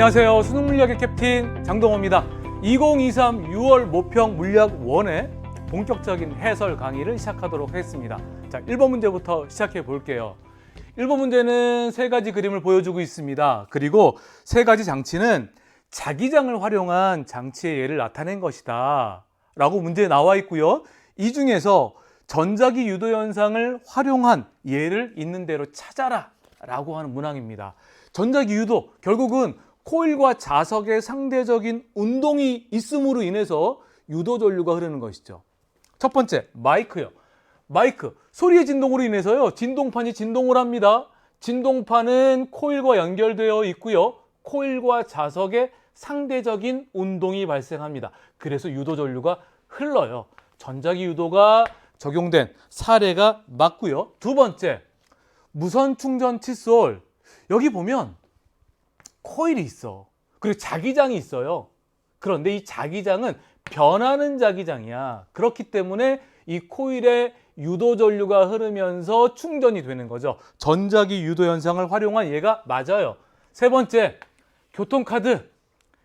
안녕하세요. 수능물리학의 캡틴 장동호입니다. 2023 6월 모평 물리학 1의 본격적인 해설 강의를 시작하도록 하겠습니다. 자, 1번 문제부터 시작해 볼게요. 1번 문제는 세 가지 그림을 보여주고 있습니다. 그리고 세 가지 장치는 자기장을 활용한 장치의 예를 나타낸 것이다 라고 문제에 나와 있고요. 이 중에서 전자기 유도 현상을 활용한 예를 있는 대로 찾아라 라고 하는 문항입니다. 전자기 유도, 결국은 코일과 자석의 상대적인 운동이 있음으로 인해서 유도 전류가 흐르는 것이죠. 첫 번째, 마이크요. 마이크, 소리의 진동으로 인해서요, 진동판이 진동을 합니다. 진동판은 코일과 연결되어 있고요. 코일과 자석의 상대적인 운동이 발생합니다. 그래서 유도 전류가 흘러요. 전자기 유도가 적용된 사례가 맞고요. 두 번째, 무선 충전 칫솔. 여기 보면 코일이 있어. 그리고 자기장이 있어요. 그런데 이 자기장은 변하는 자기장이야. 그렇기 때문에 이 코일에 유도 전류가 흐르면서 충전이 되는 거죠. 전자기 유도 현상을 활용한 예가 맞아요. 세 번째, 교통카드.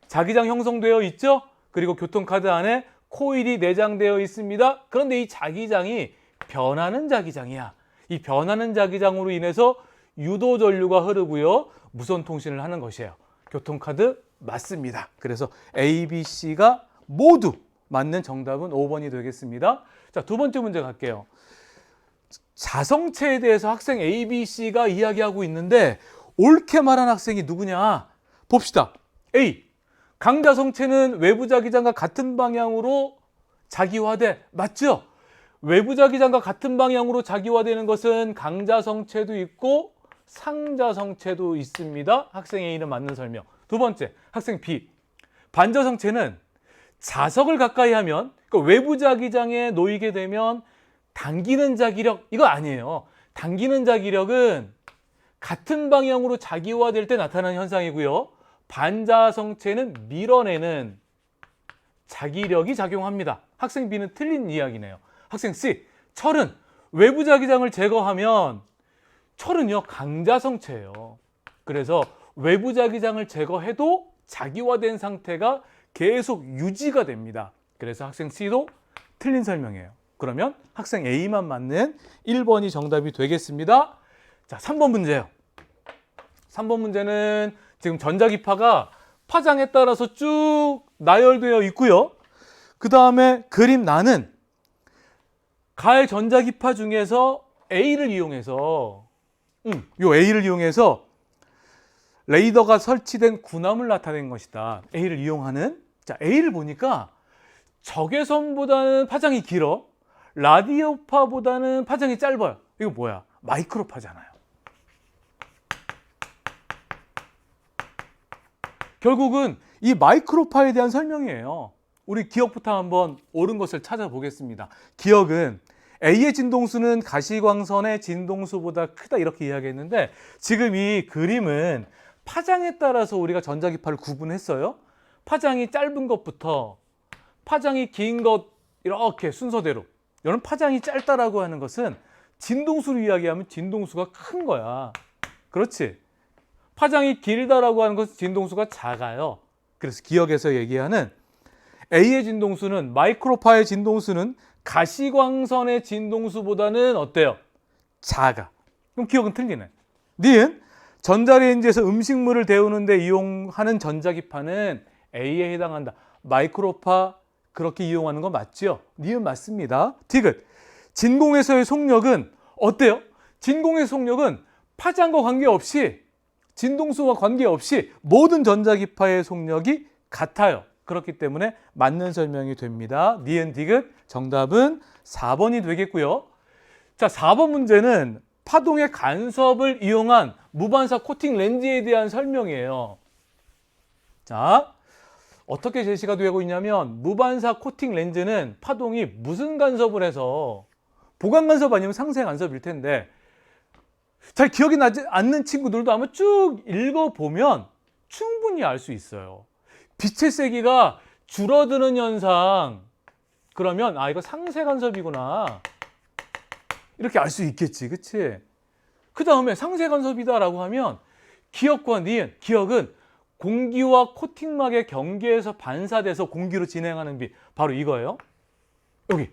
자기장 형성되어 있죠? 그리고 교통카드 안에 코일이 내장되어 있습니다. 그런데 이 자기장이 변하는 자기장이야. 이 변하는 자기장으로 인해서 유도 전류가 흐르고요. 무선 통신을 하는 것이에요. 교통카드 맞습니다. 그래서 A, B, C가 모두 맞는 정답은 5번이 되겠습니다. 자, 두 번째 문제 갈게요. 자성체에 대해서 학생 A, B, C가 이야기하고 있는데 옳게 말한 학생이 누구냐? 봅시다. A. 강자성체는 외부 자기장과 같은 방향으로 자기화돼. 맞죠? 외부 자기장과 같은 방향으로 자기화되는 것은 강자성체도 있고 상자성체도 있습니다. 학생 A는 맞는 설명. 두 번째, 학생 B. 반자성체는 자석을 가까이 하면, 그러니까 외부 자기장에 놓이게 되면 당기는 자기력, 이거 아니에요. 당기는 자기력은 같은 방향으로 자기화될 때 나타나는 현상이고요. 반자성체는 밀어내는 자기력이 작용합니다. 학생 B는 틀린 이야기네요. 학생 C. 철은 외부 자기장을 제거하면, 철은요 강자성체예요. 그래서 외부 자기장을 제거해도 자기화된 상태가 계속 유지가 됩니다. 그래서 학생 C도 틀린 설명이에요. 그러면 학생 A만 맞는 1번이 정답이 되겠습니다. 자, 3번 문제예요. 3번 문제는 지금 전자기파가 파장에 따라서 쭉 나열되어 있고요. 그 다음에 그림 나는 가해 전자기파 중에서 A를 이용해서 요 A를 이용해서 레이더가 설치된 군함을 나타낸 것이다. A를 이용하는. 자, A를 보니까 적외선보다는 파장이 길어. 라디오파보다는 파장이 짧아요. 이거 뭐야? 마이크로파잖아요. 결국은 이 마이크로파에 대한 설명이에요. 우리 기억부터 한번 옳은 것을 찾아보겠습니다. 기억은 A의 진동수는 가시광선의 진동수보다 크다 이렇게 이야기했는데, 지금 이 그림은 파장에 따라서 우리가 전자기파를 구분했어요. 파장이 짧은 것부터 파장이 긴 것, 이렇게 순서대로. 이런 파장이 짧다라고 하는 것은 진동수로 이야기하면 진동수가 큰 거야. 그렇지? 파장이 길다라고 하는 것은 진동수가 작아요. 그래서 기억에서 얘기하는 A의 진동수는, 마이크로파의 진동수는 가시광선의 진동수보다는 어때요? 작아. 그럼 기억은 틀리네. 니은 전자레인지에서 음식물을 데우는데 이용하는 전자기파는 A에 해당한다. 마이크로파 그렇게 이용하는 거 맞죠? 니은 맞습니다. 디귿. 진공에서의 속력은 어때요? 진공의 속력은 파장과 관계없이, 진동수와 관계없이 모든 전자기파의 속력이 같아요. 그렇기 때문에 맞는 설명이 됩니다. 니은 디귿. 정답은 4번이 되겠고요. 자, 4번 문제는 파동의 간섭을 이용한 무반사 코팅 렌즈에 대한 설명이에요. 자, 어떻게 제시가 되고 있냐면, 무반사 코팅 렌즈는 파동이 무슨 간섭을 해서, 보강 간섭 아니면 상쇄 간섭일 텐데, 잘 기억이 나지 않는 친구들도 아마 쭉 읽어보면 충분히 알 수 있어요. 빛의 세기가 줄어드는 현상, 그러면 이거 상쇄 간섭이구나 이렇게 알 수 있겠지. 그치? 그 다음에 상쇄 간섭이다 라고 하면 기억과 니은, 기억은 공기와 코팅막의 경계에서 반사돼서 공기로 진행하는 빛, 바로 이거예요. 여기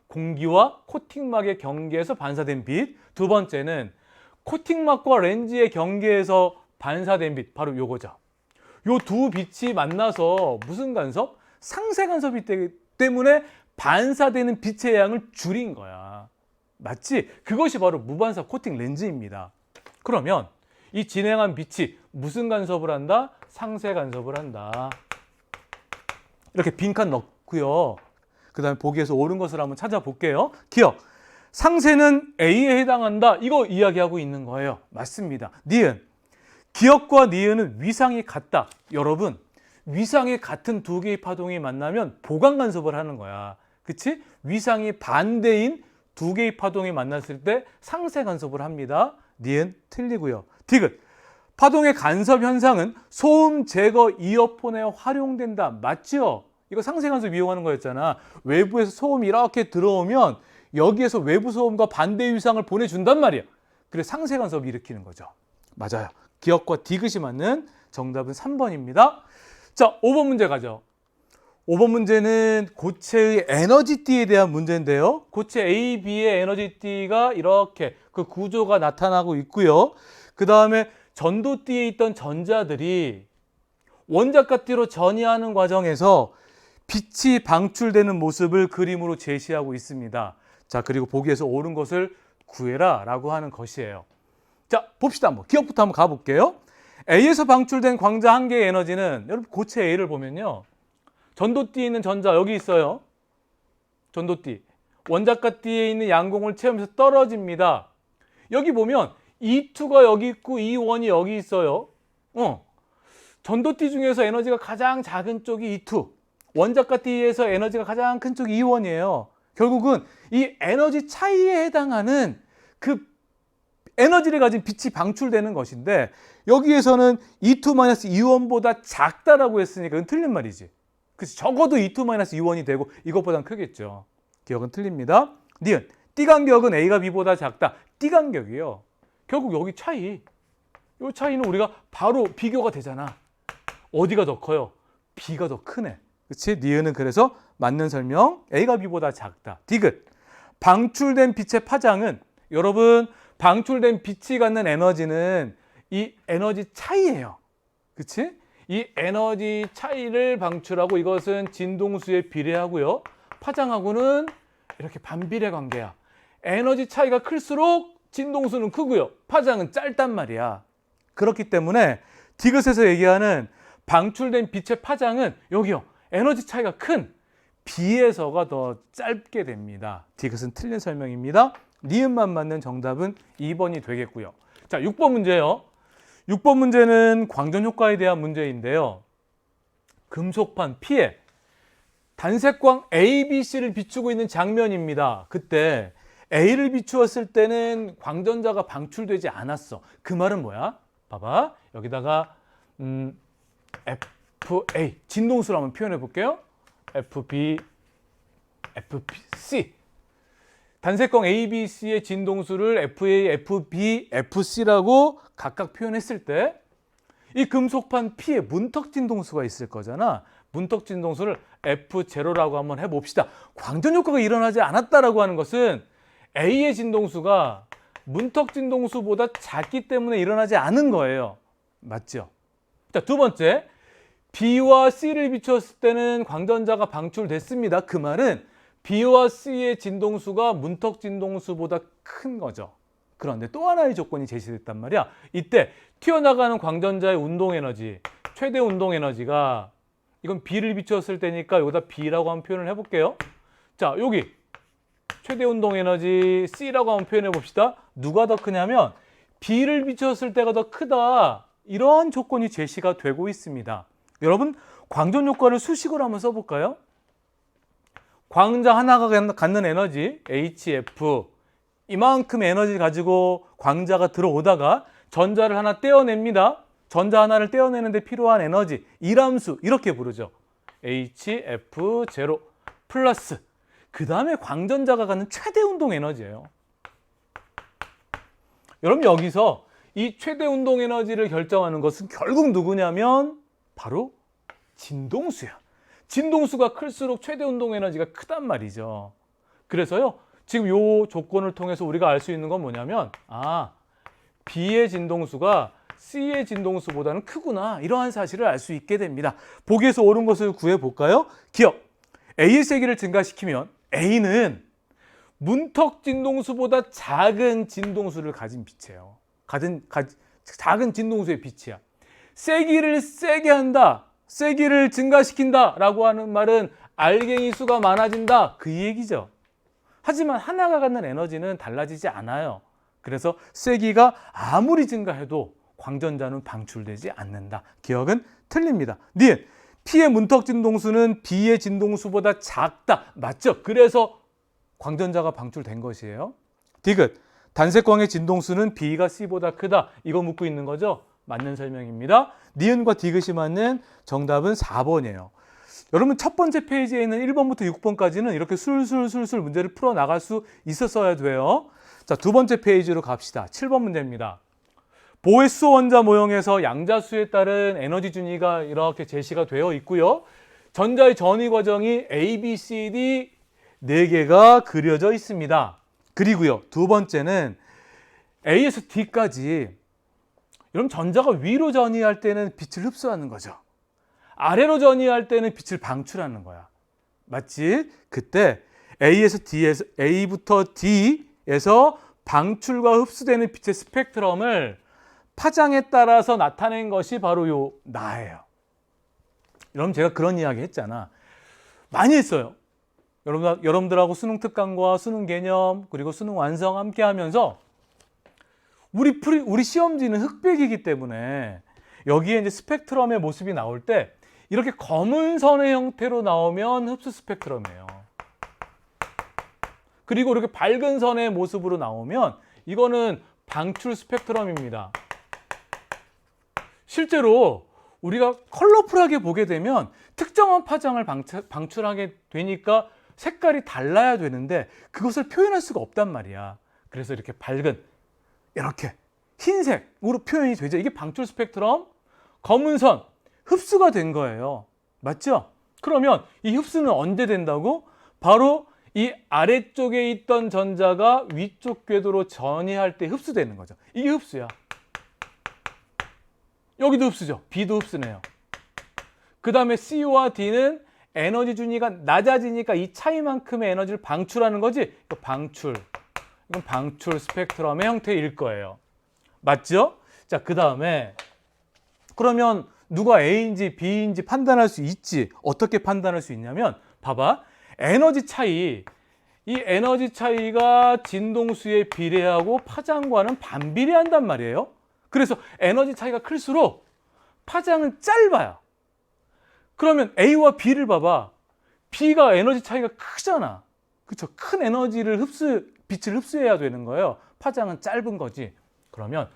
공기와 코팅막의 경계에서 반사된 빛. 두 번째는 코팅막과 렌즈의 경계에서 반사된 빛, 바로 요거죠. 요 두 빛이 만나서 무슨 간섭? 상쇄 간섭이 때문에 반사되는 빛의 양을 줄인 거야. 맞지? 그것이 바로 무반사 코팅 렌즈입니다. 그러면 이 진행한 빛이 무슨 간섭을 한다? 상쇄 간섭을 한다. 이렇게 빈칸 넣고요. 그 다음에 보기에서 옳은 것을 한번 찾아볼게요. 기억. 상쇄는 A에 해당한다. 이거 이야기하고 있는 거예요. 맞습니다. 니은. 기억과 니은은 위상이 같다. 여러분, 위상이 같은 두 개의 파동이 만나면 보강 간섭을 하는 거야. 그치? 위상이 반대인 두 개의 파동이 만났을 때 상쇄 간섭을 합니다. 니은 틀리고요. 디귿. 파동의 간섭 현상은 소음 제거 이어폰에 활용된다. 맞죠? 이거 상쇄 간섭 이용하는 거였잖아. 외부에서 소음이 이렇게 들어오면 여기에서 외부 소음과 반대 위상을 보내준단 말이야. 그래서 상쇄 간섭을 일으키는 거죠. 맞아요. 기억과 디귿이 맞는 정답은 3번입니다. 자, 5번 문제 가죠. 5번 문제는 고체의 에너지띠에 대한 문제인데요. 고체 A, B의 에너지띠가 이렇게 그 구조가 나타나고 있고요. 그 다음에 전도띠에 있던 전자들이 원자가띠로 전이하는 과정에서 빛이 방출되는 모습을 그림으로 제시하고 있습니다. 자, 그리고 보기에서 옳은 것을 구해라 라고 하는 것이에요. 자, 봅시다. 한번 기억부터 한번 가볼게요. A에서 방출된 광자 한 개의 에너지는, 여러분 고체 A를 보면요, 전도띠에 있는 전자 여기 있어요. 전도띠. 원자가띠에 있는 양공을 채우면서 떨어집니다. 여기 보면 E2가 여기 있고 E1이 여기 있어요. 전도띠 중에서 에너지가 가장 작은 쪽이 E2, 원자가띠에서 에너지가 가장 큰 쪽이 E1이에요. 결국은 이 에너지 차이에 해당하는 그 에너지를 가진 빛이 방출되는 것인데, 여기에서는 E2-E1보다 작다라고 했으니까 그건 틀린 말이지. 그래서 적어도 E2-E1이 되고 이것보다는 크겠죠. 기억은 틀립니다. 니은. 띠 간격은 A가 B보다 작다. 띠 간격이요. 결국 여기 차이. 이 차이는 우리가 바로 비교가 되잖아. 어디가 더 커요? B가 더 크네. 그렇지? 니은은 그래서 맞는 설명. A가 B보다 작다. 디귿. 방출된 빛의 파장은, 여러분, 방출된 빛이 갖는 에너지는 이 에너지 차이예요. 그렇지? 이 에너지 차이를 방출하고 이것은 진동수에 비례하고요. 파장하고는 이렇게 반비례 관계야. 에너지 차이가 클수록 진동수는 크고요. 파장은 짧단 말이야. 그렇기 때문에 디귿에서 얘기하는 방출된 빛의 파장은 여기요. 에너지 차이가 큰 B에서가 더 짧게 됩니다. 디귿은 틀린 설명입니다. 니은만 맞는 정답은 2번이 되겠고요. 자, 6번 문제요. 6번 문제는 광전 효과에 대한 문제인데요. 금속판 P에 단색광 A, B, C를 비추고 있는 장면입니다. 그때 A를 비추었을 때는 광전자가 방출되지 않았어. 그 말은 뭐야? 봐봐. 여기다가 FA 진동수로 한번 표현해 볼게요. FB, FC. 단색광 A, B, C의 진동수를 FA, FB, FC라고 각각 표현했을 때 이 금속판 P에 문턱 진동수가 있을 거잖아. 문턱 진동수를 F0라고 한번 해봅시다. 광전 효과가 일어나지 않았다라고 하는 것은 A의 진동수가 문턱 진동수보다 작기 때문에 일어나지 않은 거예요. 맞죠? 자, 두 번째. B와 C를 비추었을 때는 광전자가 방출됐습니다. 그 말은 B와 C의 진동수가 문턱 진동수보다 큰 거죠. 그런데 또 하나의 조건이 제시됐단 말이야. 이때 튀어나가는 광전자의 운동 에너지, 최대 운동 에너지가, 이건 B를 비추었을 때니까 여기다 B라고 한번 표현을 해볼게요. 자, 여기 최대 운동 에너지 C라고 한번 표현해 봅시다. 누가 더 크냐면 B를 비추었을 때가 더 크다. 이런 조건이 제시가 되고 있습니다. 여러분, 광전 효과를 수식으로 한번 써볼까요? 광자 하나가 갖는 에너지 HF, 이만큼 에너지 가지고 광자가 들어오다가 전자를 하나 떼어냅니다. 전자 하나를 떼어내는데 필요한 에너지 이람수, 이렇게 부르죠. HF0 플러스, 그 다음에 광전자가 갖는 최대 운동 에너지예요. 여러분, 여기서 이 최대 운동 에너지를 결정하는 것은 결국 누구냐면 바로 진동수야. 진동수가 클수록 최대 운동 에너지가 크단 말이죠. 그래서요, 지금 요 조건을 통해서 우리가 알 수 있는 건 뭐냐면, B의 진동수가 C의 진동수보다는 크구나, 이러한 사실을 알 수 있게 됩니다. 보기에서 옳은 것을 구해볼까요? 기억, A의 세기를 증가시키면 A는 문턱 진동수보다 작은 진동수를 가진 빛이에요. 작은 진동수의 빛이야. 세기를 세게 한다, 세기를 증가시킨다 라고 하는 말은 알갱이 수가 많아진다, 그 얘기죠. 하지만 하나가 갖는 에너지는 달라지지 않아요. 그래서 세기가 아무리 증가해도 광전자는 방출되지 않는다. 기억은 틀립니다. 니은, P의 문턱 진동수는 B의 진동수보다 작다. 맞죠? 그래서 광전자가 방출된 것이에요. 디귿, 단색광의 진동수는 B가 C보다 크다. 이거 묻고 있는 거죠? 맞는 설명입니다. 니은과 디귿이 맞는 정답은 4번이에요. 여러분 첫 번째 페이지에 있는 1번부터 6번까지는 이렇게 술술 문제를 풀어 나갈 수 있었어야 돼요. 자, 두 번째 페이지로 갑시다. 7번 문제입니다. 보헤스 원자 모형에서 양자수에 따른 에너지 준위가 이렇게 제시가 되어 있고요. 전자의 전위 과정이 A, B, C, D 4개가 그려져 있습니다. 그리고요, 두 번째는 A에서 D까지, 여러분 전자가 위로 전위할 때는 빛을 흡수하는 거죠. 아래로 전위할 때는 빛을 방출하는 거야. 맞지? 그때 A부터 D에서 방출과 흡수되는 빛의 스펙트럼을 파장에 따라서 나타낸 것이 바로 요 나예요. 여러분 제가 그런 이야기 했잖아. 많이 했어요. 여러분들하고 수능 특강과 수능 개념 그리고 수능 완성 함께 하면서 우리 시험지는 흑백이기 때문에 여기에 이제 스펙트럼의 모습이 나올 때 이렇게 검은 선의 형태로 나오면 흡수 스펙트럼이에요. 그리고 이렇게 밝은 선의 모습으로 나오면 이거는 방출 스펙트럼입니다. 실제로 우리가 컬러풀하게 보게 되면 특정한 파장을 방출하게 되니까 색깔이 달라야 되는데 그것을 표현할 수가 없단 말이야. 그래서 이렇게 밝은 이렇게 흰색으로 표현이 되죠. 이게 방출 스펙트럼, 검은 선, 흡수가 된 거예요. 맞죠? 그러면 이 흡수는 언제 된다고? 바로 이 아래쪽에 있던 전자가 위쪽 궤도로 전이할 때 흡수되는 거죠. 이게 흡수야. 여기도 흡수죠. B도 흡수네요. 그 다음에 C와 D는 에너지 준위가 낮아지니까 이 차이만큼의 에너지를 방출하는 거지. 이거 방출. 이건 방출 스펙트럼의 형태일 거예요. 맞죠? 자, 그 다음에 그러면 누가 A인지 B인지 판단할 수 있지. 어떻게 판단할 수 있냐면 봐봐. 에너지 차이. 이 에너지 차이가 진동수에 비례하고 파장과는 반비례한단 말이에요. 그래서 에너지 차이가 클수록 파장은 짧아요. 그러면 A와 B를 봐봐. B가 에너지 차이가 크잖아. 그렇죠? 큰 에너지를 빛을 흡수해야 되는 거예요. 파장은 짧은 거지. 그러면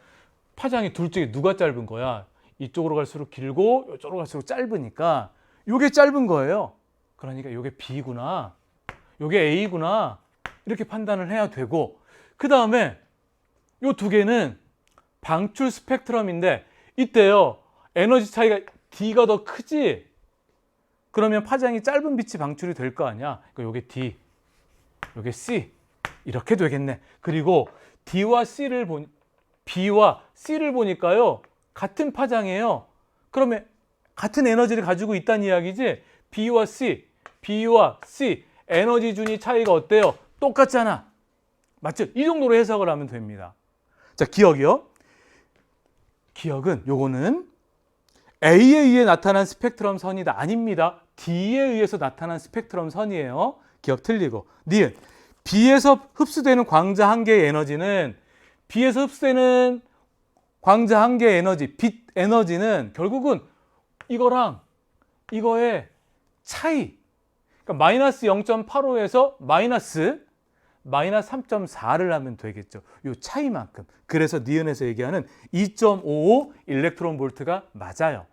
파장이 둘 중에 누가 짧은 거야? 이쪽으로 갈수록 길고 이쪽으로 갈수록 짧으니까 이게 짧은 거예요. 그러니까 이게 B구나, 이게 A구나 이렇게 판단을 해야 되고, 그 다음에 이 두 개는 방출 스펙트럼인데 이때요 에너지 차이가 D가 더 크지? 그러면 파장이 짧은 빛이 방출이 될 거 아니야. 그러니까 이게 D, 이게 C 이렇게 되겠네. 그리고 B와 C를 보니까요 같은 파장이에요. 그러면 같은 에너지를 가지고 있다는 이야기지. B와 C 에너지 준위 차이가 어때요? 똑같잖아. 맞죠? 이 정도로 해석을 하면 됩니다. 자, 기억이요. 기억은 요거는 A에 의해 나타난 스펙트럼 선이다. 아닙니다. D에 의해서 나타난 스펙트럼 선이에요. 기억 틀리고. 니은 B에서 흡수되는 광자 한 개의 에너지는 B에서 흡수되는 광자 한 개의 에너지, 빛 에너지는 결국은 이거랑 이거의 차이. 그러니까 마이너스 0.85에서 마이너스 3.4를 하면 되겠죠. 이 차이만큼. 그래서 니은에서 얘기하는 2.55 일렉트론 볼트가 맞아요.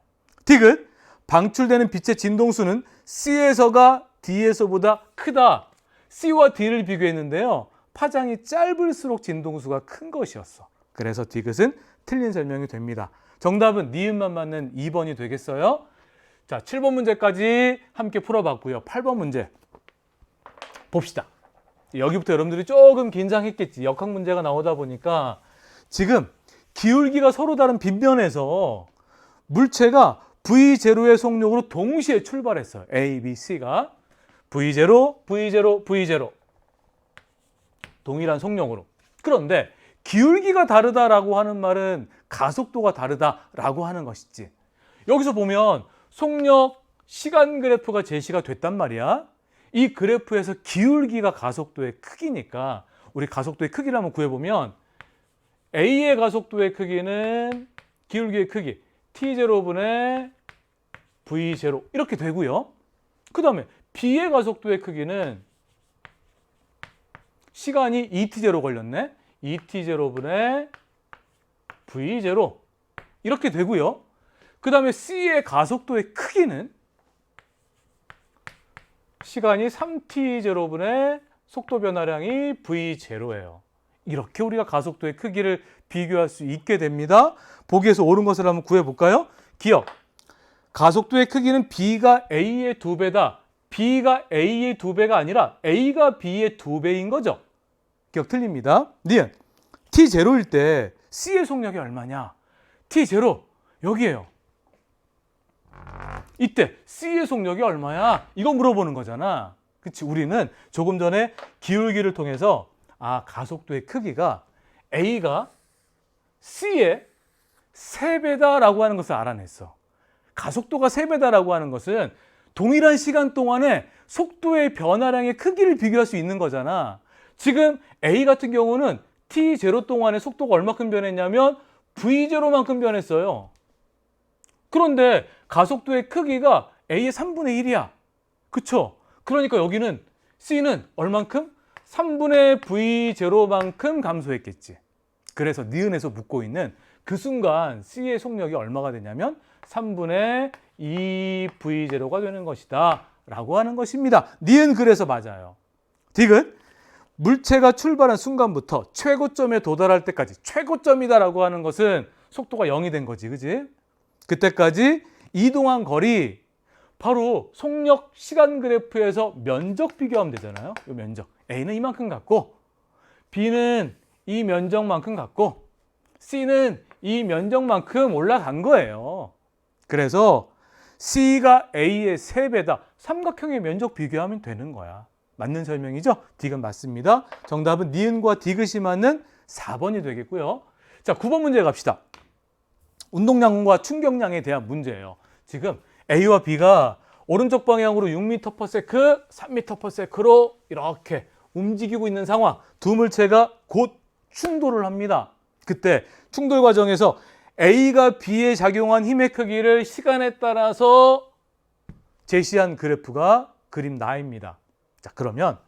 디귿, 방출되는 빛의 진동수는 C에서가 D에서보다 크다. C와 D를 비교했는데요. 파장이 짧을수록 진동수가 큰 것이었어. 그래서 디귿은 틀린 설명이 됩니다. 정답은 니은만 맞는 2번이 되겠어요. 자, 7번 문제까지 함께 풀어봤고요. 8번 문제 봅시다. 여기부터 여러분들이 조금 긴장했겠지. 역학 문제가 나오다 보니까 지금 기울기가 서로 다른 빗면에서 물체가 V0의 속력으로 동시에 출발했어요. A, B, C가 V0, V0, V0 동일한 속력으로. 그런데 기울기가 다르다라고 하는 말은 가속도가 다르다라고 하는 것이지. 여기서 보면 속력, 시간 그래프가 제시가 됐단 말이야. 이 그래프에서 기울기가 가속도의 크기니까 우리 가속도의 크기를 한번 구해보면 A의 가속도의 크기는 기울기의 크기 T0분의 V0 이렇게 되고요. 그 다음에 B의 가속도의 크기는 시간이 2t0 걸렸네. 2t0분의 v0 이렇게 되고요. 그 다음에 C의 가속도의 크기는 시간이 3t0분의 속도 변화량이 v0예요. 이렇게 우리가 가속도의 크기를 비교할 수 있게 됩니다. 보기에서 옳은 것을 한번 구해볼까요? 기억. 가속도의 크기는 B가 A의 2배다. B가 A의 2배가 아니라 A가 B의 2배인 거죠. 기억 틀립니다. 니은. T0일 때 C의 속력이 얼마냐? T0 여기에요. 이때 C의 속력이 얼마야? 이거 물어보는 거잖아. 그치? 우리는 조금 전에 기울기를 통해서 가속도의 크기가 A가 C의 3배다라고 하는 것을 알아냈어. 가속도가 3배다라고 하는 것은 동일한 시간 동안에 속도의 변화량의 크기를 비교할 수 있는 거잖아. 지금 A 같은 경우는 T0 동안에 속도가 얼마큼 변했냐면 V0만큼 변했어요. 그런데 가속도의 크기가 A의 3분의 1이야. 그쵸? 그러니까 여기는 C는 얼만큼? 3분의 V0만큼 감소했겠지. 그래서 니은에서 묻고 있는 그 순간 C의 속력이 얼마가 되냐면 3분의 2V0가 되는 것이다 라고 하는 것입니다. 니은 그래서 맞아요. 디귿. 물체가 출발한 순간부터 최고점에 도달할 때까지 최고점이다 라고 하는 것은 속도가 0이 된 거지. 그지? 그때까지 이동한 거리 바로 속력 시간 그래프에서 면적 비교하면 되잖아요. 이 면적. A는 이만큼 갖고 B는 이 면적만큼 갖고 C는 이 면적만큼 올라간 거예요. 그래서 C가 A의 3배다. 삼각형의 면적 비교하면 되는 거야. 맞는 설명이죠? 디귿 맞습니다. 정답은 니은과 디귿이 맞는 4번이 되겠고요. 자, 9번 문제 갑시다. 운동량과 충격량에 대한 문제예요. 지금 A와 B가 오른쪽 방향으로 6m/s, 3m/s로 이렇게 움직이고 있는 상황. 두 물체가 곧 충돌을 합니다. 그때 충돌 과정에서 A가 B에 작용한 힘의 크기를 시간에 따라서 제시한 그래프가 그림 나입니다. 자, 그러면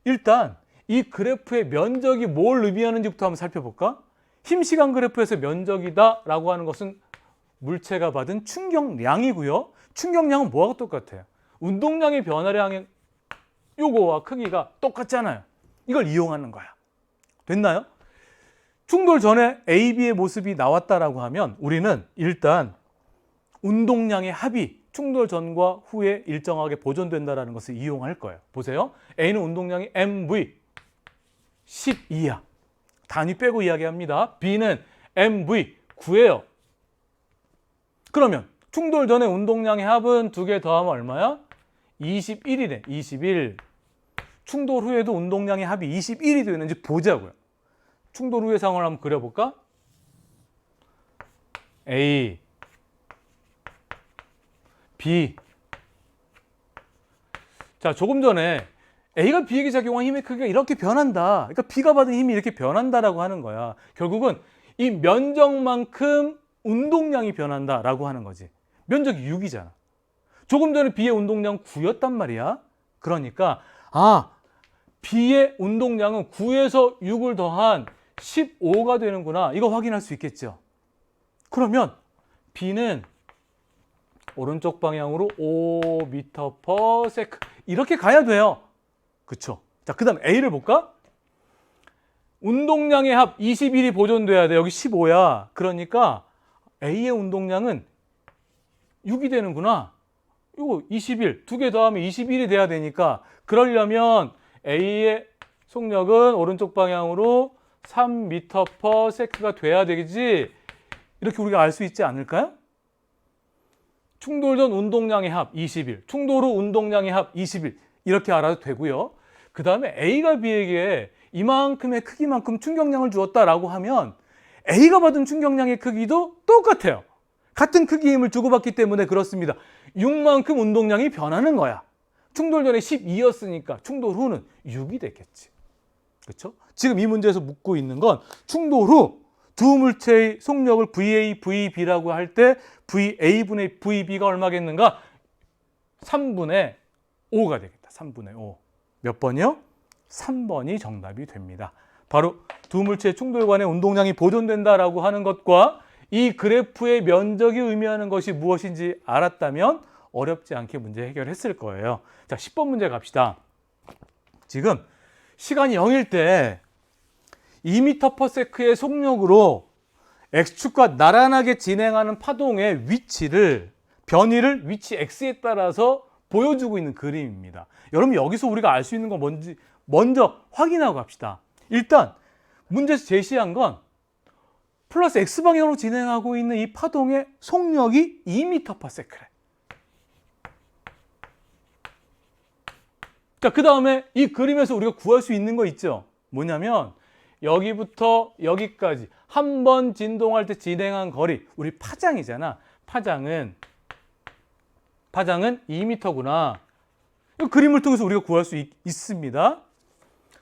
일단 이 그래프의 면적이 뭘 의미하는지부터 한번 살펴볼까? 힘 시간 그래프에서 면적이다 라고 하는 것은 물체가 받은 충격량이고요. 충격량은 뭐하고 똑같아요? 운동량의 변화량의 요거와 크기가 똑같잖아요. 이걸 이용하는 거야. 됐나요? 충돌 전에 A, B의 모습이 나왔다라고 하면 우리는 일단 운동량의 합이 충돌 전과 후에 일정하게 보존된다는 것을 이용할 거예요. 보세요. A는 운동량이 MV 12야. 단위 빼고 이야기합니다. B는 MV 9예요. 그러면 충돌 전에 운동량의 합은 두 개 더하면 얼마야? 21이래. 21. 충돌 후에도 운동량의 합이 21이 되는지 보자고요. 충돌 후의 상황을 한번 그려볼까? A, B. 자, 조금 전에 A가 B에게 작용한 힘의 크기가 이렇게 변한다. 그러니까 B가 받은 힘이 이렇게 변한다라고 하는 거야. 결국은 이 면적만큼 운동량이 변한다라고 하는 거지. 면적이 6이잖아. 조금 전에 B의 운동량 9였단 말이야. 그러니까 B의 운동량은 9에서 6을 더한 15가 되는구나. 이거 확인할 수 있겠죠. 그러면 B는 오른쪽 방향으로 5m/s 이렇게 가야 돼요. 그쵸? 자, 그 다음 A를 볼까? 운동량의 합 21이 보존돼야 돼. 여기 15야. 그러니까 A의 운동량은 6이 되는구나. 이거 21, 두 개 더하면 21이 돼야 되니까 그러려면 A의 속력은 오른쪽 방향으로 3m/s가 돼야 되겠지. 이렇게 우리가 알 수 있지 않을까요? 충돌 전 운동량의 합 21, 충돌 후 운동량의 합 21 이렇게 알아도 되고요. 그 다음에 A가 B에게 이만큼의 크기만큼 충격량을 주었다라고 하면 A가 받은 충격량의 크기도 똑같아요. 같은 크기의 힘을 주고받기 때문에 그렇습니다. 6만큼 운동량이 변하는 거야. 충돌 전에 12였으니까 충돌 후는 6이 됐겠지. 그렇죠? 지금 이 문제에서 묻고 있는 건 충돌 후 두 물체의 속력을 VA, VB라고 할 때 VA분의 VB가 얼마겠는가? 3분의 5가 되겠다. 3분의 5. 몇 번이요? 3번이 정답이 됩니다. 바로 두 물체의 충돌 간의 운동량이 보존된다라고 하는 것과 이 그래프의 면적이 의미하는 것이 무엇인지 알았다면 어렵지 않게 문제 해결했을 거예요. 자, 10번 문제 갑시다. 지금 시간이 0일 때 2m/s의 속력으로 X축과 나란하게 진행하는 파동의 위치를 변이를 위치 X에 따라서 보여주고 있는 그림입니다. 여러분 여기서 우리가 알 수 있는 건 뭔지 먼저 확인하고 갑시다. 일단 문제에서 제시한 건 플러스 X방향으로 진행하고 있는 이 파동의 속력이 2m/s래. 자, 그 다음에 이 그림에서 우리가 구할 수 있는 거 있죠? 뭐냐면 여기부터 여기까지 한 번 진동할 때 진행한 거리, 우리 파장이잖아. 파장은 2m구나. 이 그림을 통해서 우리가 구할 수 있습니다.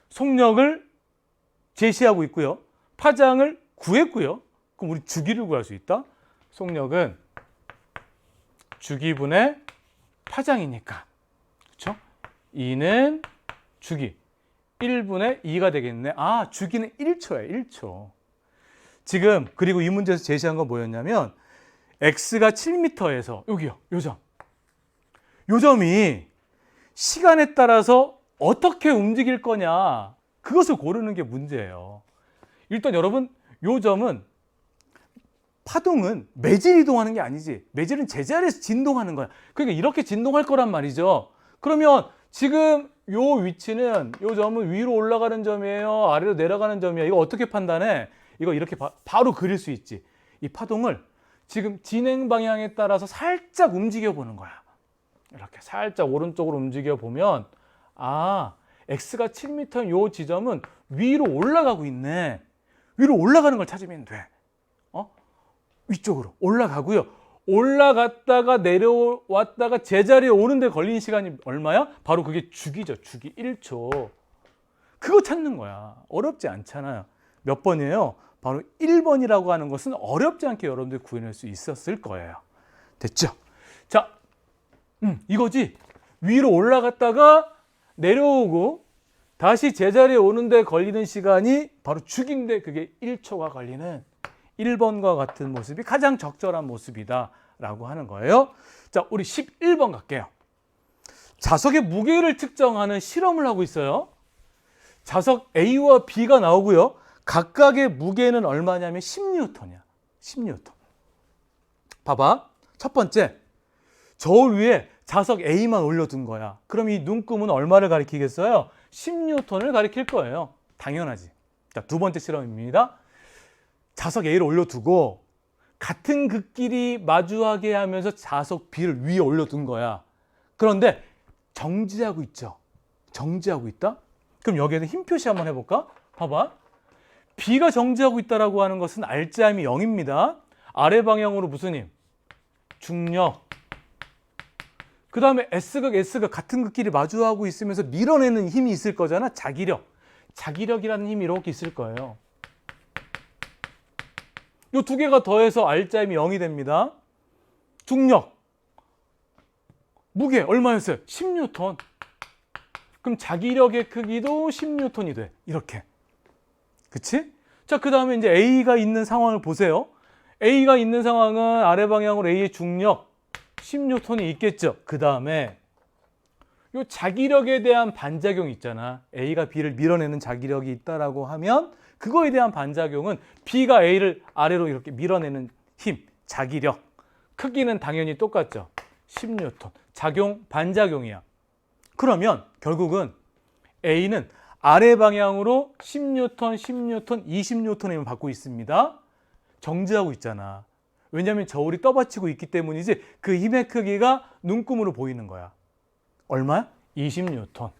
속력을 제시하고 있고요. 파장을 구했고요. 그럼 우리 주기를 구할 수 있다. 속력은 주기분의 파장이니까. 그렇죠? 2는 주기. 1분의 2가 되겠네. 아, 주기는 1초야, 1초. 지금 그리고 이 문제에서 제시한 건 뭐였냐면 X가 7m에서 여기요, 요점. 요점이 시간에 따라서 어떻게 움직일 거냐, 그것을 고르는 게 문제예요. 일단 여러분, 요점은 파동은 매질 이동하는 게 아니지. 매질은 제자리에서 진동하는 거야. 그러니까 이렇게 진동할 거란 말이죠. 그러면 지금 요 위치는, 요 점은 위로 올라가는 점이에요, 아래로 내려가는 점이에요. 이거 어떻게 판단해? 이거 이렇게 바로 그릴 수 있지. 이 파동을 지금 진행 방향에 따라서 살짝 움직여 보는 거야. 이렇게 살짝 오른쪽으로 움직여 보면, 아, X가 7m인 요 지점은 위로 올라가고 있네. 위로 올라가는 걸 찾으면 돼. 위쪽으로 올라가고요. 올라갔다가 내려왔다가 제자리에 오는데 걸린 시간이 얼마야? 바로 그게 주기죠. 주기 1초. 그거 찾는 거야. 어렵지 않잖아요. 몇 번이에요? 바로 1번이라고 하는 것은 어렵지 않게 여러분들이 구해낼 수 있었을 거예요. 됐죠? 자, 이거지. 위로 올라갔다가 내려오고 다시 제자리에 오는데 걸리는 시간이 바로 주기인데 그게 1초가 걸리는 1번과 같은 모습이 가장 적절한 모습이다 라고 하는 거예요. 자, 우리 11번 갈게요. 자석의 무게를 측정하는 실험을 하고 있어요. 자석 A와 B가 나오고요. 각각의 무게는 얼마냐면 10N이야. 10N. 봐봐. 첫 번째, 저울 위에 자석 A만 올려둔 거야. 그럼 이 눈금은 얼마를 가리키겠어요? 10N을 가리킬 거예요. 당연하지. 자, 두 번째 실험입니다. 자석 A를 올려두고 같은 극끼리 마주하게 하면서 자석 B를 위에 올려둔 거야. 그런데 정지하고 있죠. 정지하고 있다? 그럼 여기에는 힘 표시 한번 해볼까? 봐봐. B가 정지하고 있다라고 하는 것은 알짜임이 0입니다. 아래 방향으로 무슨 힘? 중력. 그 다음에 S극, S극 같은 극끼리 마주하고 있으면서 밀어내는 힘이 있을 거잖아. 자기력. 자기력이라는 힘이 이렇게 있을 거예요. 이 두 개가 더해서 알짜임이 0이 됩니다. 중력. 무게 얼마였어요? 10N. 그럼 자기력의 크기도 10N이 돼. 이렇게. 그치? 자, 그 다음에 이제 A가 있는 상황을 보세요. A가 있는 상황은 아래 방향으로 A의 중력 10N이 있겠죠. 그 다음에 이 자기력에 대한 반작용이 있잖아. A가 B를 밀어내는 자기력이 있다라고 하면 그거에 대한 반작용은 B가 A를 아래로 이렇게 밀어내는 힘, 자기력. 크기는 당연히 똑같죠. 10뉴턴. 작용, 반작용이야. 그러면 결국은 A는 아래 방향으로 10뉴턴, 10뉴턴, 20뉴턴의 힘을 받고 있습니다. 정지하고 있잖아. 왜냐하면 저울이 떠받치고 있기 때문이지 그 힘의 크기가 눈금으로 보이는 거야. 얼마야? 20뉴턴.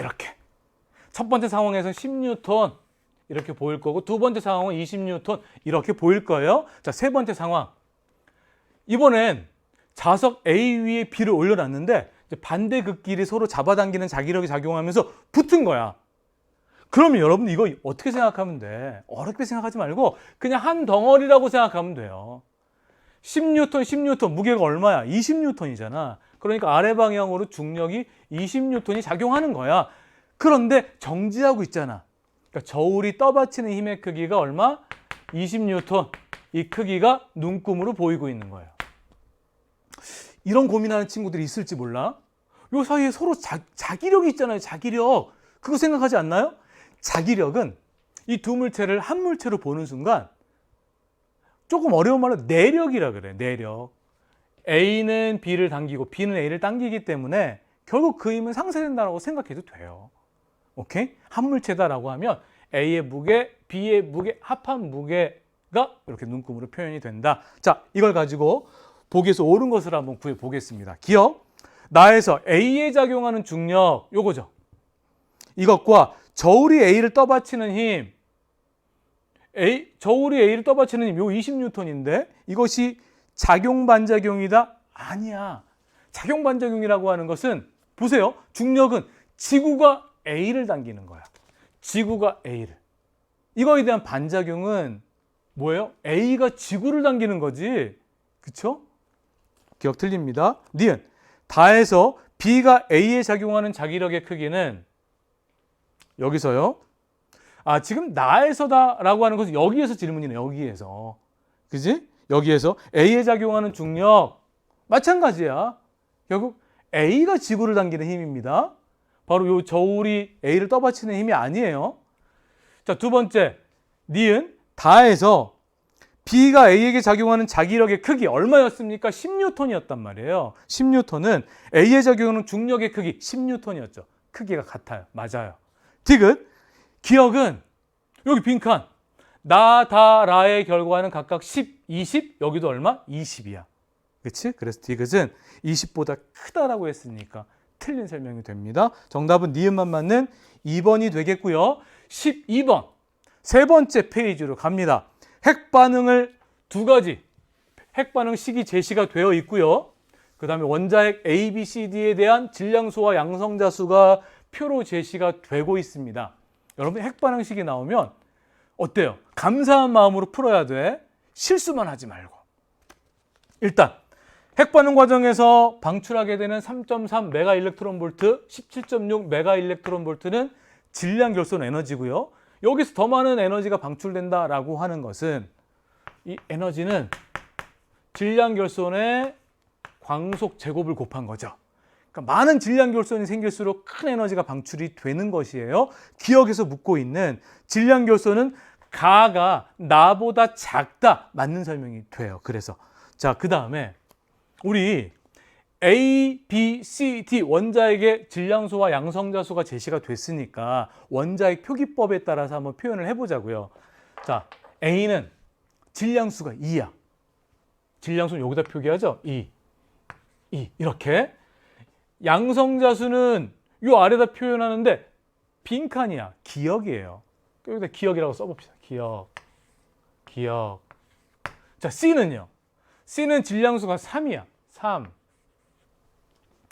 이렇게. 첫 번째 상황에서는 10뉴턴 이렇게 보일 거고 두 번째 상황은 20뉴턴 이렇게 보일 거예요. 자, 세 번째 상황. 이번엔 자석 A 위에 B를 올려놨는데 이제 반대 극끼리 서로 잡아당기는 자기력이 작용하면서 붙은 거야. 그러면 여러분 이거 어떻게 생각하면 돼? 어렵게 생각하지 말고 그냥 한 덩어리라고 생각하면 돼요. 10뉴턴, 10뉴턴 무게가 얼마야? 20뉴턴이잖아. 그러니까 아래 방향으로 중력이 20뉴턴이 작용하는 거야. 그런데 정지하고 있잖아. 그러니까 저울이 떠받치는 힘의 크기가 얼마? 20뉴턴. 이 크기가 눈금으로 보이고 있는 거예요. 이런 고민하는 친구들이 있을지 몰라. 요 사이에 서로 자기력이 있잖아요. 자기력. 그거 생각하지 않나요? 자기력은 이 두 물체를 한 물체로 보는 순간 조금 어려운 말로 내력이라 그래. 내력. A는 B를 당기고 B는 A를 당기기 때문에 결국 그 힘은 상쇄된다고 생각해도 돼요. 오케이? 한 물체다라고 하면 A의 무게, B의 무게, 합한 무게가 이렇게 눈금으로 표현이 된다. 자, 이걸 가지고 보기에서 옳은 것을 한번 구해 보겠습니다. 기억. 나에서 A에 작용하는 중력, 요거죠. 이것과 저울이 A를 떠받치는 힘, 저울이 A를 떠받치는 힘, 요 20뉴턴인데 이것이 작용 반작용이다? 아니야. 작용 반작용이라고 하는 것은 보세요. 중력은 지구가 A를 당기는 거야. 지구가 A를. 이거에 대한 반작용은 뭐예요? A가 지구를 당기는 거지. 그쵸? 기억 틀립니다. 니은. 다해서 B가 A에 작용하는 자기력의 크기는 여기서요. 아, 지금 나에서다라고 하는 것은 여기에서 질문이네. 여기에서. 그지? 여기에서 A에 작용하는 중력. 마찬가지야. 결국 A가 지구를 당기는 힘입니다. 바로 요 저울이 A를 떠받치는 힘이 아니에요. 자, 두 번째. 니은. 다해서 B가 A에게 작용하는 자기력의 크기 얼마였습니까? 10뉴턴이었단 말이에요. 10뉴턴은 A에 작용하는 중력의 크기 10뉴턴이었죠. 크기가 같아요. 맞아요. 디귿. 기억은 여기 빈칸. 나, 다, 라의 결과는 각각 10, 20. 여기도 얼마? 20이야. 그렇지? 그래서 디귿은 20보다 크다라고 했으니까 틀린 설명이 됩니다. 정답은 니은만 맞는 2번이 되겠고요. 12번. 세 번째 페이지로 갑니다. 핵반응을 두 가지 핵반응식이 제시가 되어 있고요. 그 다음에 원자핵 A, B, C, D에 대한 질량수와 양성자수가 표로 제시가 되고 있습니다. 여러분 핵반응식이 나오면 어때요? 감사한 마음으로 풀어야 돼. 실수만 하지 말고. 일단 핵반응 과정에서 방출하게 되는 3.3 메가 일렉트론 볼트, 17.6 메가 일렉트론 볼트는 질량 결손 에너지고요. 여기서 더 많은 에너지가 방출된다라고 하는 것은 이 에너지는 질량 결손의 광속 제곱을 곱한 거죠. 그러니까 많은 질량 결손이 생길수록 큰 에너지가 방출이 되는 것이에요. 기억에서 묻고 있는 질량 결손은 가가 나보다 작다. 맞는 설명이 돼요. 그래서 자, 그 다음에 우리 A, B, C, D 원자핵의 질량수와 양성자수가 제시가 됐으니까 원자핵 표기법에 따라서 한번 표현을 해보자고요. 자, A는 질량수가 2야. 질량수는 여기다 표기하죠. 2. 이렇게. 양성자수는 요 아래다 표현하는데 빈칸이야. 기억이에요. 여기다 기억이라고 써봅시다. 기억. 자, C는요. C는 질량수가 3이야. 3.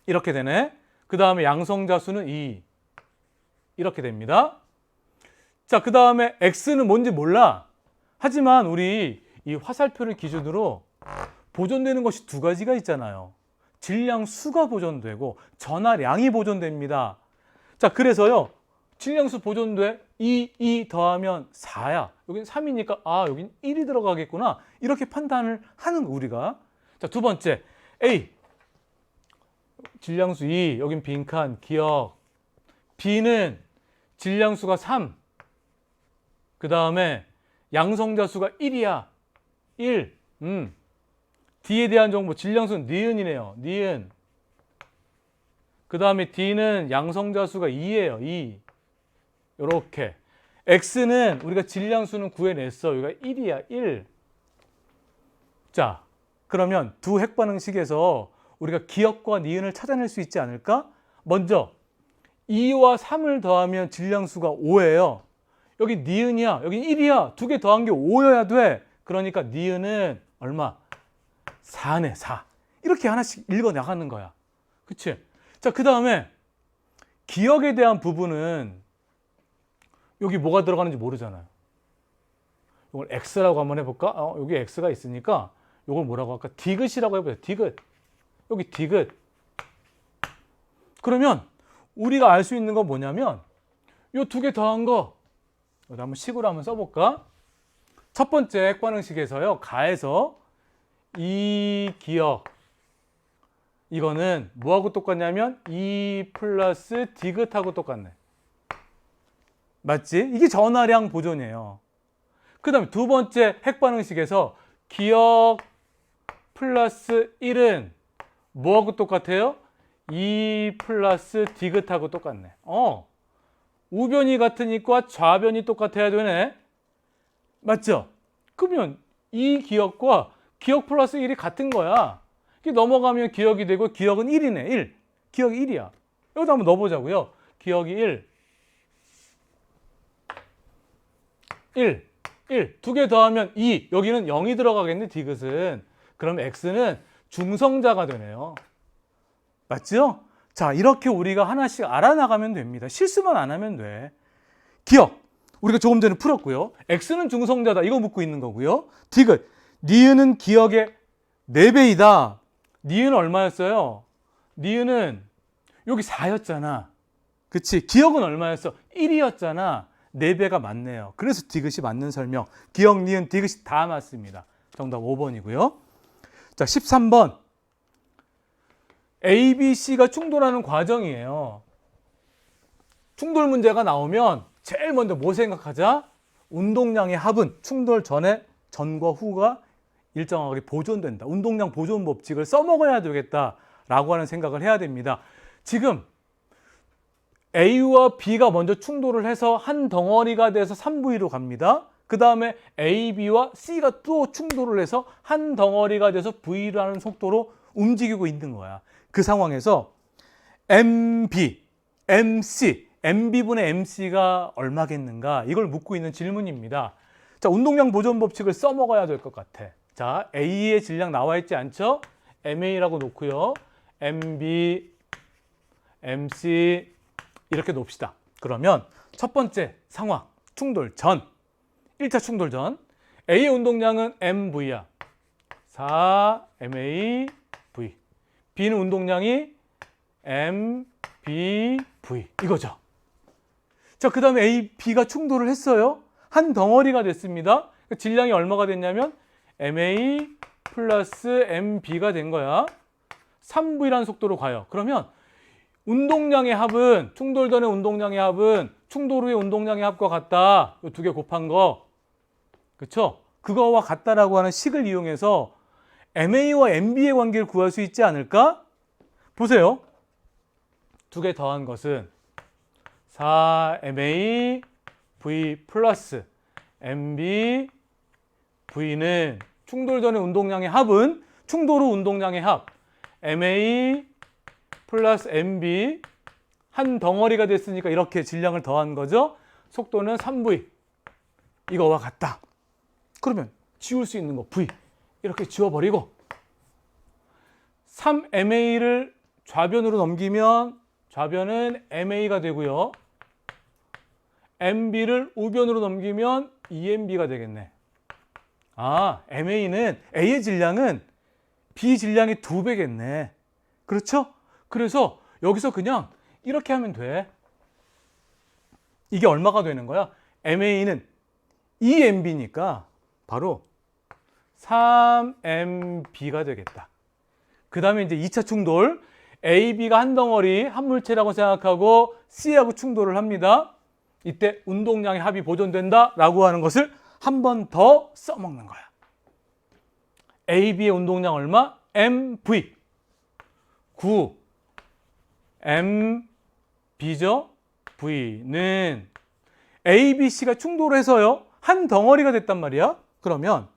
이렇게 되네. 그 다음에 양성자수는 2. 이렇게 됩니다. 자, 그 다음에 X는 뭔지 몰라. 하지만 우리 이 화살표를 기준으로 보존되는 것이 두 가지가 있잖아요. 질량수가 보존되고 전하량이 보존됩니다. 자, 그래서요. 질량수 보존돼. 2 더하면 4야. 여긴 3이니까 여긴 1이 들어가겠구나. 이렇게 판단을 하는 거 우리가. 자, 두 번째. A. 질량수 2. 여긴 빈칸. 기억. B는 질량수가 3. 그 다음에 양성자 수가 1이야. 1. D에 대한 정보 질량수는 니은이네요. 니은. 그 다음에 D는 양성자 수가 2예요. 2. 요렇게. X는 우리가 질량수는 구해냈어. 여기가 1이야. 1. 자, 그러면 두 핵반응식에서 우리가 기억과 니은을 찾아낼 수 있지 않을까? 먼저 2와 3을 더하면 질량수가 5예요. 여기 니은이야. 여기 1이야. 두 개 더한 게 5여야 돼. 그러니까 니은은 얼마? 4네. 4. 이렇게 하나씩 읽어 나가는 거야. 그치? 자, 그 다음에 기억에 대한 부분은 여기 뭐가 들어가는지 모르잖아요. 이걸 X라고 한번 해볼까? 여기 X가 있으니까 이걸 뭐라고 할까? 디귿이라고 해보자. 디귿. 여기 디귿. 그러면 우리가 알 수 있는 건 뭐냐면 이 두 개 더한 거 여기 한번 식으로 한번 써볼까? 첫 번째 핵반응식에서요. 가에서 이 기억 이거는 뭐하고 똑같냐면 2 플러스 디귿하고 똑같네. 맞지? 이게 전하량 보존이에요. 그 다음에 두 번째 핵반응식에서 기억 플러스 1은 뭐하고 똑같아요? 2 플러스 디귿하고 똑같네. 우변이 같으니까 좌변이 똑같아야 되네. 맞죠? 그러면 이 기억과 기억 플러스 1이 같은 거야. 이게 넘어가면 기억이 되고 기억은 1이네. 1. 기억이 1이야. 여기다 한번 넣어보자고요. 기억이 1. 1. 1. 두 개 더하면 2. 여기는 0이 들어가겠네. 디귿은. 그럼 X는 중성자가 되네요. 맞죠? 자, 이렇게 우리가 하나씩 알아나가면 됩니다. 실수만 안 하면 돼. 기억. 우리가 조금 전에 풀었고요. X는 중성자다. 이거 묻고 있는 거고요. 디귿. 니은은 기억의 4배이다. 니은은 얼마였어요? 니은은 여기 4였잖아. 그치? 기억은 얼마였어? 1이었잖아. 4배가 맞네요. 그래서 디귿이 맞는 설명. 기억, 니은, 디귿이 다 맞습니다. 정답 5번이고요. 자, 13번. A, B, C가 충돌하는 과정이에요. 충돌 문제가 나오면 제일 먼저 뭐 생각하자? 운동량의 합은 충돌 전에 전과 후가 일정하게 보존된다. 운동량 보존 법칙을 써먹어야 되겠다라고 하는 생각을 해야 됩니다. 지금 A와 B가 먼저 충돌을 해서 한 덩어리가 돼서 3V로 갑니다. 그 다음에 A, B와 C가 또 충돌을 해서 한 덩어리가 돼서 V라는 속도로 움직이고 있는 거야. 그 상황에서 MB, MC, MB분의 MC가 얼마겠는가? 이걸 묻고 있는 질문입니다. 자, 운동량 보존 법칙을 써먹어야 될 것 같아. 자, A의 질량 나와 있지 않죠? MA라고 놓고요. MB, MC 이렇게 놓읍시다. 그러면 첫 번째 상황, 충돌 전, 1차 충돌 전 A의 운동량은 MV야. 4MAV. B는 운동량이 MBV 이거죠. 자, 그 다음에 A, B가 충돌을 했어요. 한 덩어리가 됐습니다. 질량이 얼마가 됐냐면 MA 플러스 MB가 된 거야. 3V라는 속도로 가요. 그러면 운동량의 합은, 충돌 전의 운동량의 합은 충돌 후의 운동량의 합과 같다. 이 두 개 곱한 거. 그쵸? 그거와 같다라고 하는 식을 이용해서 MA와 MB의 관계를 구할 수 있지 않을까? 보세요. 두 개 더한 것은 4MAV 플러스 MB V는 충돌 전의 운동량의 합은 충돌 후 운동량의 합 MA 플러스 MB 한 덩어리가 됐으니까 이렇게 질량을 더한 거죠. 속도는 3V 이거와 같다. 그러면 지울 수 있는 거 V 이렇게 지워버리고 3MA를 좌변으로 넘기면 좌변은 MA가 되고요. MB를 우변으로 넘기면 EMB가 되겠네. 아, MA는 A의 질량은 B 질량의 2배겠네. 그렇죠? 그래서 여기서 그냥 이렇게 하면 돼. 이게 얼마가 되는 거야? MA는 EMB니까 바로 3MB가 되겠다. 그 다음에 이제 2차 충돌. A, B가 한 덩어리, 한 물체라고 생각하고 C하고 충돌을 합니다. 이때 운동량의 합이 보존된다라고 하는 것을 한 번 더 써먹는 거야. AB의 운동량 얼마? MV. 9. MB죠? V는 A, B, C가 충돌해서요. 한 덩어리가 됐단 말이야. 그러면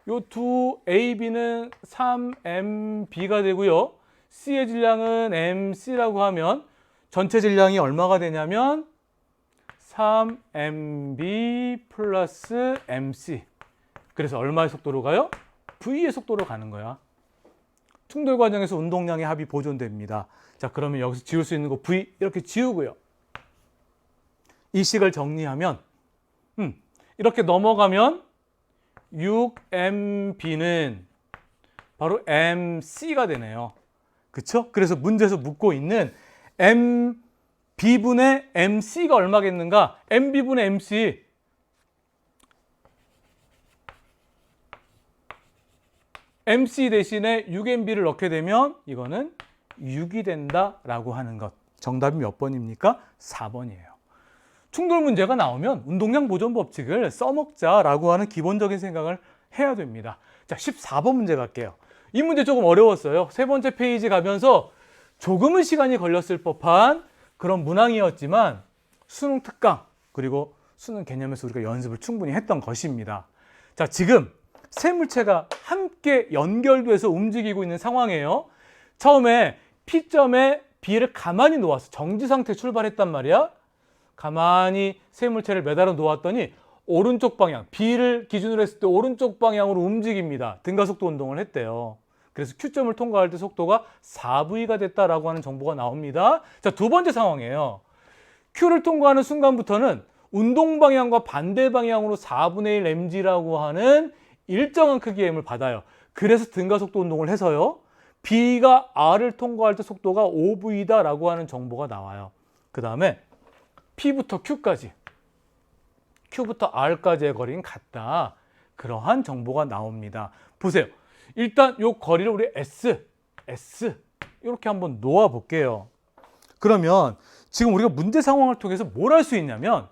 요 두 A, B는 3MB가 되고요. C의 질량은 MC라고 하면 전체 질량이 얼마가 되냐면 3MB 플러스 MC. 그래서 얼마의 속도로 가요? V의 속도로 가는 거야. 충돌 과정에서 운동량의 합이 보존됩니다. 자, 그러면 여기서 지울 수 있는 거 V 이렇게 지우고요. 이 식을 정리하면 이렇게 넘어가면 6MB는 바로 MC가 되네요. 그쵸? 그래서 문제에서 묻고 있는 MB분의 MC가 얼마겠는가? MB분의 MC. MC 대신에 6MB를 넣게 되면 이거는 6이 된다라고 하는 것. 정답이 몇 번입니까? 4번이에요. 충돌 문제가 나오면 운동량 보존 법칙을 써먹자라고 하는 기본적인 생각을 해야 됩니다. 자, 14번 문제 갈게요. 이 문제 조금 어려웠어요. 세 번째 페이지 가면서 조금은 시간이 걸렸을 법한 그런 문항이었지만 수능 특강 그리고 수능 개념에서 우리가 연습을 충분히 했던 것입니다. 자, 지금 세 물체가 함께 연결돼서 움직이고 있는 상황이에요. 처음에 P점에 B를 가만히 놓았어. 정지 상태 출발했단 말이야. 가만히 세 물체를 매달아 놓았더니 오른쪽 방향, B를 기준으로 했을 때 오른쪽 방향으로 움직입니다. 등가속도 운동을 했대요. 그래서 Q점을 통과할 때 속도가 4V가 됐다라고 하는 정보가 나옵니다. 자, 두 번째 상황이에요. Q를 통과하는 순간부터는 운동 방향과 반대 방향으로 4분의 1 mg라고 하는 일정한 크기의 힘을 받아요. 그래서 등가속도 운동을 해서요. B가 R을 통과할 때 속도가 5V다라고 하는 정보가 나와요. 그 다음에 P부터 Q까지, Q부터 R까지의 거리는 같다. 그러한 정보가 나옵니다. 보세요. 일단 이 거리를 우리 S 이렇게 한번 놓아 볼게요. 그러면 지금 우리가 문제 상황을 통해서 뭘 할 수 있냐면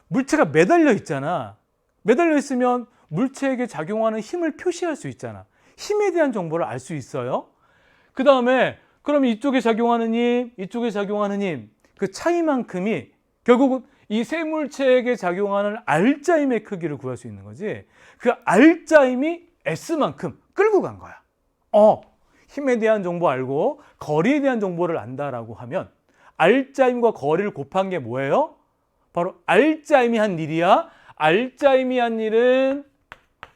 물체가 매달려 있잖아. 매달려 있으면 물체에게 작용하는 힘을 표시할 수 있잖아. 힘에 대한 정보를 알 수 있어요. 그 다음에 그럼 이쪽에 작용하는 힘, 이쪽에 작용하는 힘, 그 차이만큼이 결국은 이 세 물체에게 작용하는 R자임의 크기를 구할 수 있는 거지. 그 R자임이 S만큼 끌고 간 거야. 힘에 대한 정보 알고 거리에 대한 정보를 안다라고 하면 R자임과 거리를 곱한 게 뭐예요? 바로 R자임이 한 일이야. R자임이 한 일은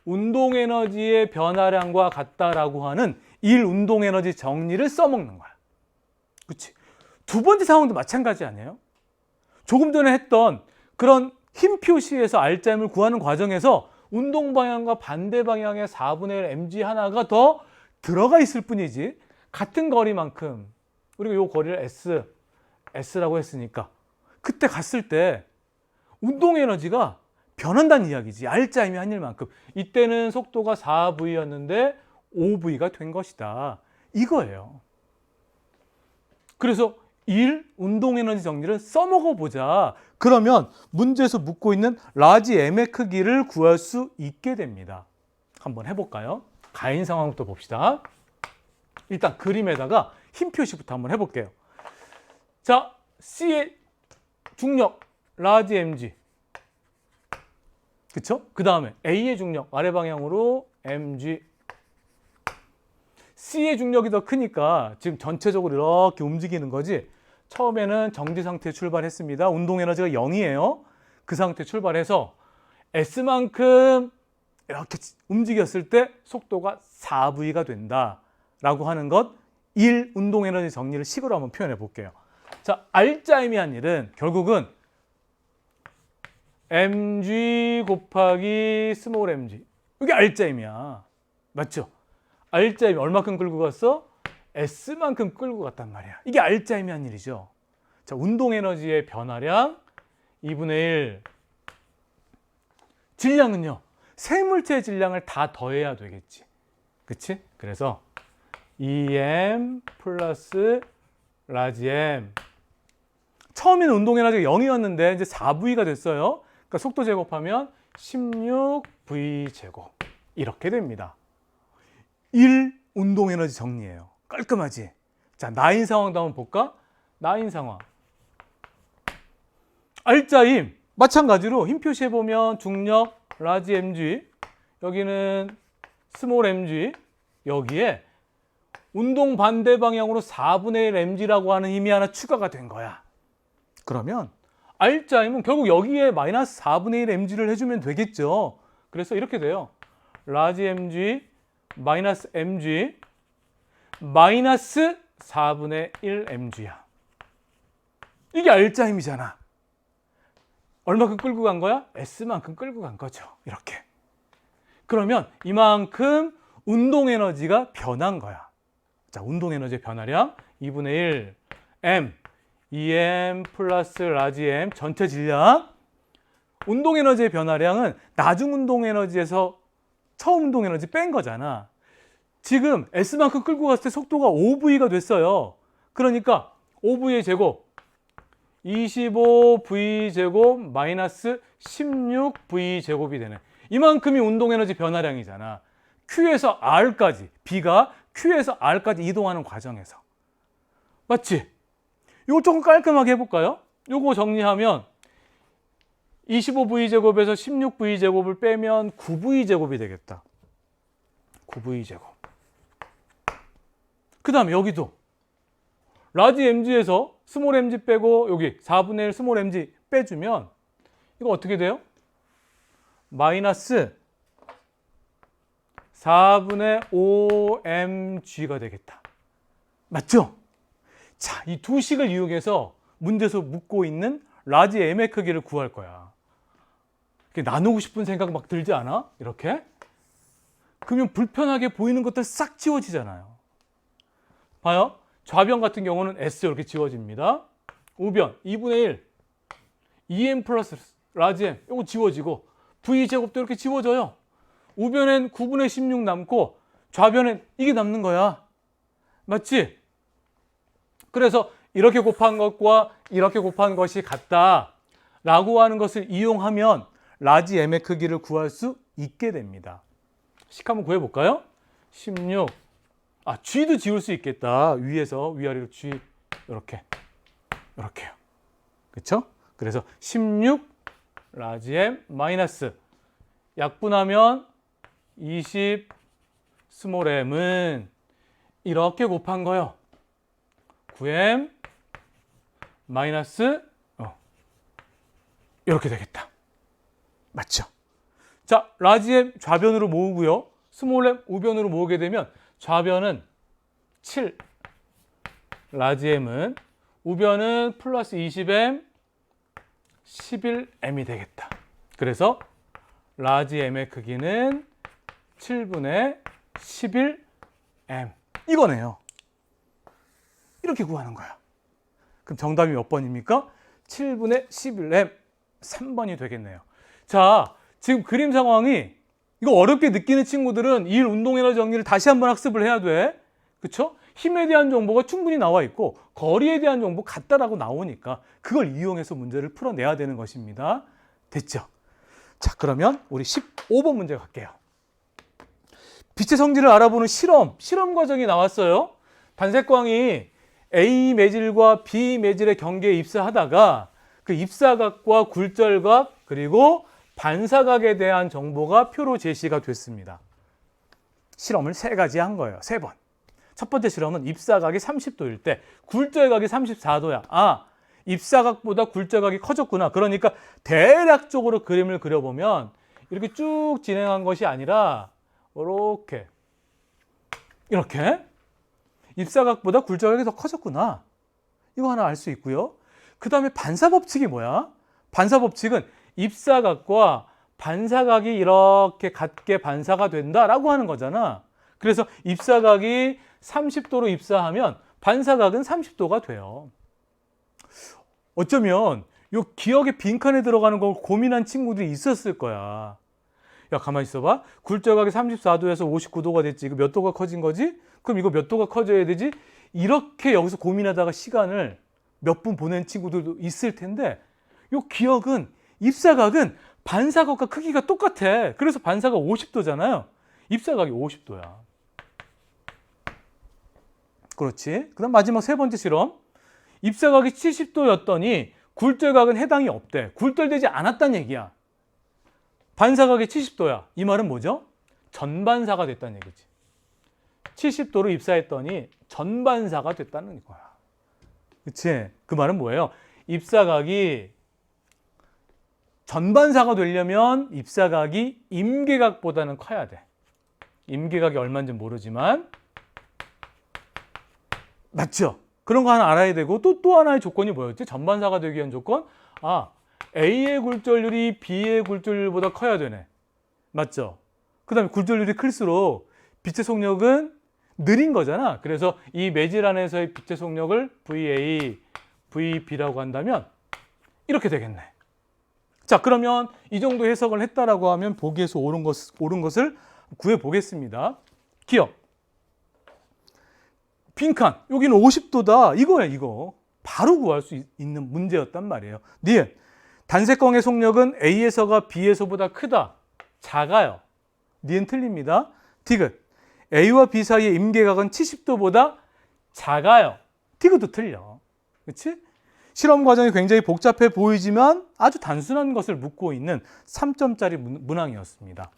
운동 에너지의 변화량과 같다라고 하는 일 운동 에너지 정리를 써먹는 거야. 그렇지? 두 번째 상황도 마찬가지 아니에요? 조금 전에 했던 그런 힘 표시에서 R자임을 구하는 과정에서 운동 방향과 반대 방향의 4분의 1 mg 하나가 더 들어가 있을 뿐이지 같은 거리만큼 우리가 이 거리를 S라고 했으니까 그때 갔을 때 운동 에너지가 변한다는 이야기지. R자임이 한 일만큼. 이때는 속도가 4V였는데 5V가 된 것이다. 이거예요. 그래서 운동 에너지 정리를 써먹어 보자. 그러면 문제에서 묻고 있는 라지 M의 크기를 구할 수 있게 됩니다. 한번 해볼까요? 가인 상황부터 봅시다. 일단 그림에다가 힘 표시부터 한번 해볼게요. 자, C의 중력 라지 mg. 그쵸? 그 다음에 A의 중력 아래 방향으로 mg. C의 중력이 더 크니까 지금 전체적으로 이렇게 움직이는 거지. 처음에는 정지 상태에 출발했습니다. 운동 에너지가 0이에요. 그 상태 출발해서 S만큼 이렇게 움직였을 때 속도가 4V가 된다라고 하는 것 1 운동 에너지 정리를 식으로 한번 표현해 볼게요. 자, R자임이 한 일은 결국은 mg 곱하기 스몰 mg. 이게 R자임이야. 맞죠? R자임이 얼마큼 끌고 갔어? S만큼 끌고 갔단 말이야. 이게 R자임이 한 일이죠. 자, 운동 에너지의 변화량 2분의 1. 질량은요. 세 물체의 질량을 다 더해야 되겠지. 그치? 그래서 EM 플러스 라지 M. 처음에는 운동 에너지가 0이었는데 이제 4V가 됐어요. 그러니까 속도 제곱하면 16V 제곱 이렇게 됩니다. 1 운동 에너지 정리예요. 깔끔하지? 자, 나인 상황도 한번 볼까? 나인 상황. 알짜임 마찬가지로 힘 표시해 보면 중력 라지 mg, 여기는 스몰 mg, 여기에 운동 반대 방향으로 4분의 1 mg라고 하는 힘이 하나 추가가 된 거야. 그러면 알짜임은 결국 여기에 마이너스 4분의 1 mg를 해주면 되겠죠. 그래서 이렇게 돼요. 라지 mg 마이너스 mg 마이너스 4분의 1 mg야. 이게 알짜임이잖아. 얼마큼 끌고 간 거야? S만큼 끌고 간 거죠. 이렇게. 그러면 이만큼 운동 에너지가 변한 거야. 자, 운동 에너지의 변화량 2분의 1 m 2m 플러스 라지 m 전체 질량. 운동 에너지의 변화량은 나중 운동 에너지에서 처음 운동 에너지 뺀 거잖아. 지금 S만큼 끌고 갔을 때 속도가 5V가 됐어요. 그러니까 5V의 제곱 25V 제곱 마이너스 16V 제곱이 되네. 이만큼이 운동 에너지 변화량이잖아. Q에서 R까지, B가 Q에서 R까지 이동하는 과정에서. 맞지? 이거 조금 깔끔하게 해볼까요? 이거 정리하면 25V 제곱에서 16V 제곱을 빼면 9V 제곱이 되겠다. 9V 제곱. 그 다음에 여기도 라지 mg에서 스몰 mg 빼고 여기 4분의 1 스몰 mg 빼주면 이거 어떻게 돼요? 마이너스 4분의 5 mg가 되겠다. 맞죠? 자, 이 두 식을 이용해서 문제에서 묻고 있는 라지 m의 크기를 구할 거야. 이렇게 나누고 싶은 생각 막 들지 않아? 이렇게? 그러면 불편하게 보이는 것들 싹 지워지잖아요. 봐요. 좌변 같은 경우는 S 이렇게 지워집니다. 우변 2분의 1 2m 플러스 라지 m 이거 지워지고 V제곱도 이렇게 지워져요. 우변엔 9분의 16 남고 좌변엔 이게 남는 거야. 맞지? 그래서 이렇게 곱한 것과 이렇게 곱한 것이 같다 라고 하는 것을 이용하면 라지 m의 크기를 구할 수 있게 됩니다. 식 한번 구해볼까요? 16 G도 지울 수 있겠다. 위에서 위아래로 G 이렇게요. 그렇죠? 그래서 16 라지 m 마이너스 약분하면 20 스몰 m은 이렇게 곱한 거요. 9m 마이너스 이렇게 되겠다. 맞죠? 자, 라지 m 좌변으로 모으고요. 스몰 m 우변으로 모으게 되면 좌변은 7 라지 m은 우변은 플러스 20m 11m이 되겠다. 그래서 라지 m의 크기는 7분의 11m 이거네요. 이렇게 구하는 거야. 그럼 정답이 몇 번입니까? 7분의 11m 3번이 되겠네요. 자, 지금 그림 상황이 이거 어렵게 느끼는 친구들은 이 운동 에너지 정리를 다시 한번 학습을 해야 돼. 그렇죠? 힘에 대한 정보가 충분히 나와 있고 거리에 대한 정보 같다라고 나오니까 그걸 이용해서 문제를 풀어내야 되는 것입니다. 됐죠? 자, 그러면 우리 15번 문제 갈게요. 빛의 성질을 알아보는 실험 과정이 나왔어요. 반색광이 A 매질과 B 매질의 경계에 입사하다가 그 입사각과 굴절각 그리고 반사각에 대한 정보가 표로 제시가 됐습니다. 실험을 3가지 한 거예요. 3번. 첫 번째 실험은 입사각이 30도일 때 굴절각이 34도야. 입사각보다 굴절각이 커졌구나. 그러니까 대략적으로 그림을 그려보면 이렇게 쭉 진행한 것이 아니라 이렇게 입사각보다 굴절각이 더 커졌구나. 이거 하나 알 수 있고요. 그 다음에 반사법칙이 뭐야? 반사법칙은 입사각과 반사각이 이렇게 같게 반사가 된다라고 하는 거잖아. 그래서 입사각이 30도로 입사하면 반사각은 30도가 돼요. 어쩌면 이 기억의 빈칸에 들어가는 걸 고민한 친구들이 있었을 거야. 야, 가만히 있어봐. 굴절각이 34도에서 59도가 됐지. 이거 몇 도가 커진 거지? 그럼 이거 몇 도가 커져야 되지? 이렇게 여기서 고민하다가 시간을 몇 분 보낸 친구들도 있을 텐데 요 기역은 입사각은 반사각과 크기가 똑같아. 그래서 반사각 50도잖아요. 입사각이 50도야. 그렇지. 그 다음 마지막 세 번째 실험. 입사각이 70도였더니 굴절각은 해당이 없대. 굴절되지 않았다는 얘기야. 반사각이 70도야. 이 말은 뭐죠? 전반사가 됐다는 얘기지. 70도로 입사했더니 전반사가 됐다는 거야. 그치? 그 말은 뭐예요? 입사각이 전반사가 되려면 입사각이 임계각보다는 커야 돼. 임계각이 얼마인지 모르지만 맞죠? 그런 거 하나 알아야 되고 또 하나의 조건이 뭐였지? 전반사가 되기 위한 조건? A의 굴절률이 B의 굴절률보다 커야 되네. 맞죠? 그 다음에 굴절률이 클수록 빛의 속력은 느린 거잖아. 그래서 이 매질 안에서의 빛의 속력을 VA, VB라고 한다면 이렇게 되겠네. 자, 그러면 이 정도 해석을 했다라고 하면 보기에서 옳은 것을 구해 보겠습니다. 기억. 빈칸. 여기는 50도다. 이거야, 이거. 바로 구할 수 있는 문제였단 말이에요. 니은. 단색광의 속력은 A에서가 B에서보다 크다. 작아요. 니은 틀립니다. 디귿. A와 B 사이의 임계각은 70도보다 작아요. 디귿도 틀려. 그렇지? 실험 과정이 굉장히 복잡해 보이지만 아주 단순한 것을 묻고 있는 3점짜리 문항이었습니다.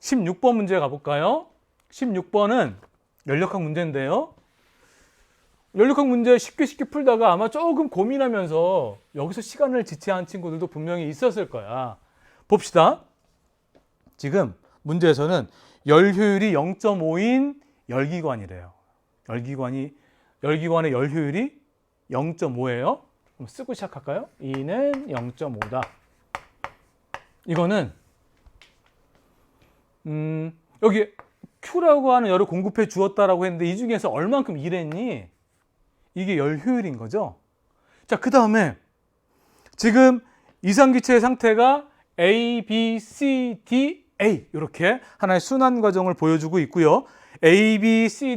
16번 문제 가볼까요? 16번은 연력학 문제인데요. 연력학 문제 쉽게 풀다가 아마 조금 고민하면서 여기서 시간을 지체한 친구들도 분명히 있었을 거야. 봅시다. 지금 문제에서는 열 효율이 0.5인 열기관이래요. 열기관의 열 효율이 0.5예요. 그럼 쓰고 시작할까요? E는 0.5다. 이거는 여기 Q라고 하는 열을 공급해 주었다라고 했는데 이 중에서 얼만큼 일했니? 이게 열 효율인 거죠. 자, 그 다음에 지금 이상기체의 상태가 A, B, C, D, A 이렇게 하나의 순환 과정을 보여주고 있고요. A, B, C,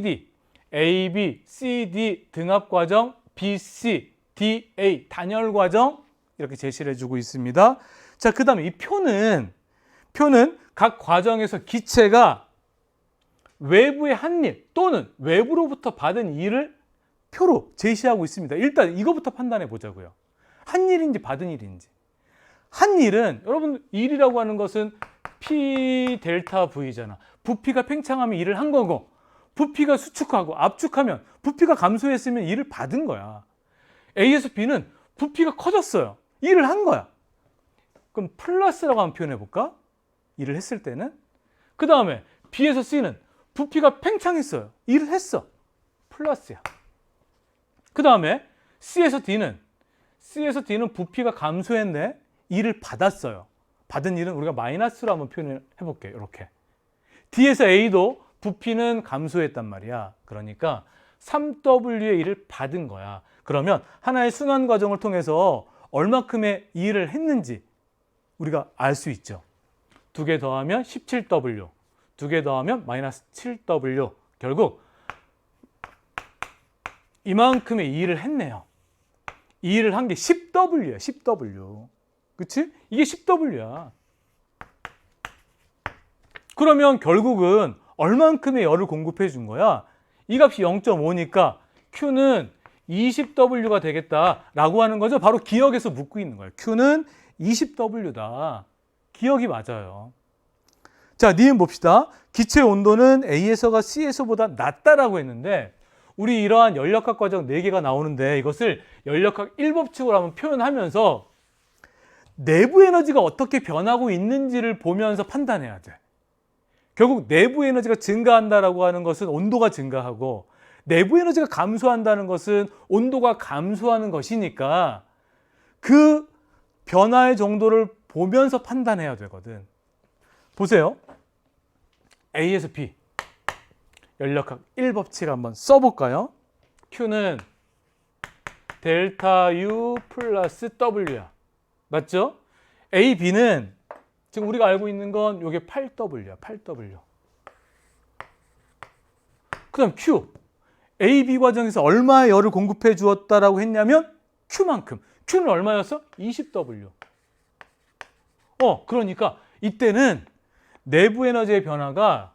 D 등합 과정, B, C, D, A 단열 과정 이렇게 제시를 해주고 있습니다. 자, 그 다음에 이 표는 각 과정에서 기체가 외부의 한 일 또는 외부로부터 받은 일을 표로 제시하고 있습니다. 일단 이거부터 판단해 보자고요. 한 일인지 받은 일인지. 한 일은 여러분 일이라고 하는 것은 P 델타 V잖아. 부피가 팽창하면 일을 한 거고 부피가 수축하고 압축하면 부피가 감소했으면 일을 받은 거야. A에서 B는 부피가 커졌어요. 일을 한 거야. 그럼 플러스라고 한번 표현해 볼까? 일을 했을 때는. 그 다음에 B에서 C는 부피가 팽창했어요. 일을 했어. 플러스야. 그 다음에 C에서 D는 부피가 감소했네. 일을 받았어요. 받은 일은 우리가 마이너스로 한번 표현을 해볼게요. 이렇게. D에서 A도 부피는 감소했단 말이야. 그러니까 3W의 일을 받은 거야. 그러면 하나의 순환 과정을 통해서 얼마큼의 일을 했는지 우리가 알 수 있죠. 2개 더하면 17W, 2개 더하면 마이너스 7W. 결국 이만큼의 일을 했네요. 이 일을 한 게 10W야, 10W. 그치? 이게 10W야. 그러면 결국은 얼만큼의 열을 공급해 준 거야? 이 값이 0.5니까 Q는 20W가 되겠다라고 하는 거죠. 바로 기역에서 묻고 있는 거예요. Q는 20W다. 기역이 맞아요. 자, 니은 봅시다. 기체 온도는 A에서가 C에서보다 낮다라고 했는데 우리 이러한 연력학 과정 4개가 나오는데 이것을 연력학 1법칙으로 한번 표현하면서 내부 에너지가 어떻게 변하고 있는지를 보면서 판단해야 돼. 결국 내부 에너지가 증가한다라고 하는 것은 온도가 증가하고 내부 에너지가 감소한다는 것은 온도가 감소하는 것이니까 그 변화의 정도를 보면서 판단해야 되거든. 보세요. A에서 B. 연력학 1법칙 한번 써볼까요? Q는 델타 U 플러스 W야. 맞죠? A, B는 지금 우리가 알고 있는 건 이게 8W야. 8W. 그 다음 Q. A, B 과정에서 얼마의 열을 공급해 주었다라고 했냐면 Q만큼. Q는 얼마였어? 20W. 그러니까 이때는 내부 에너지의 변화가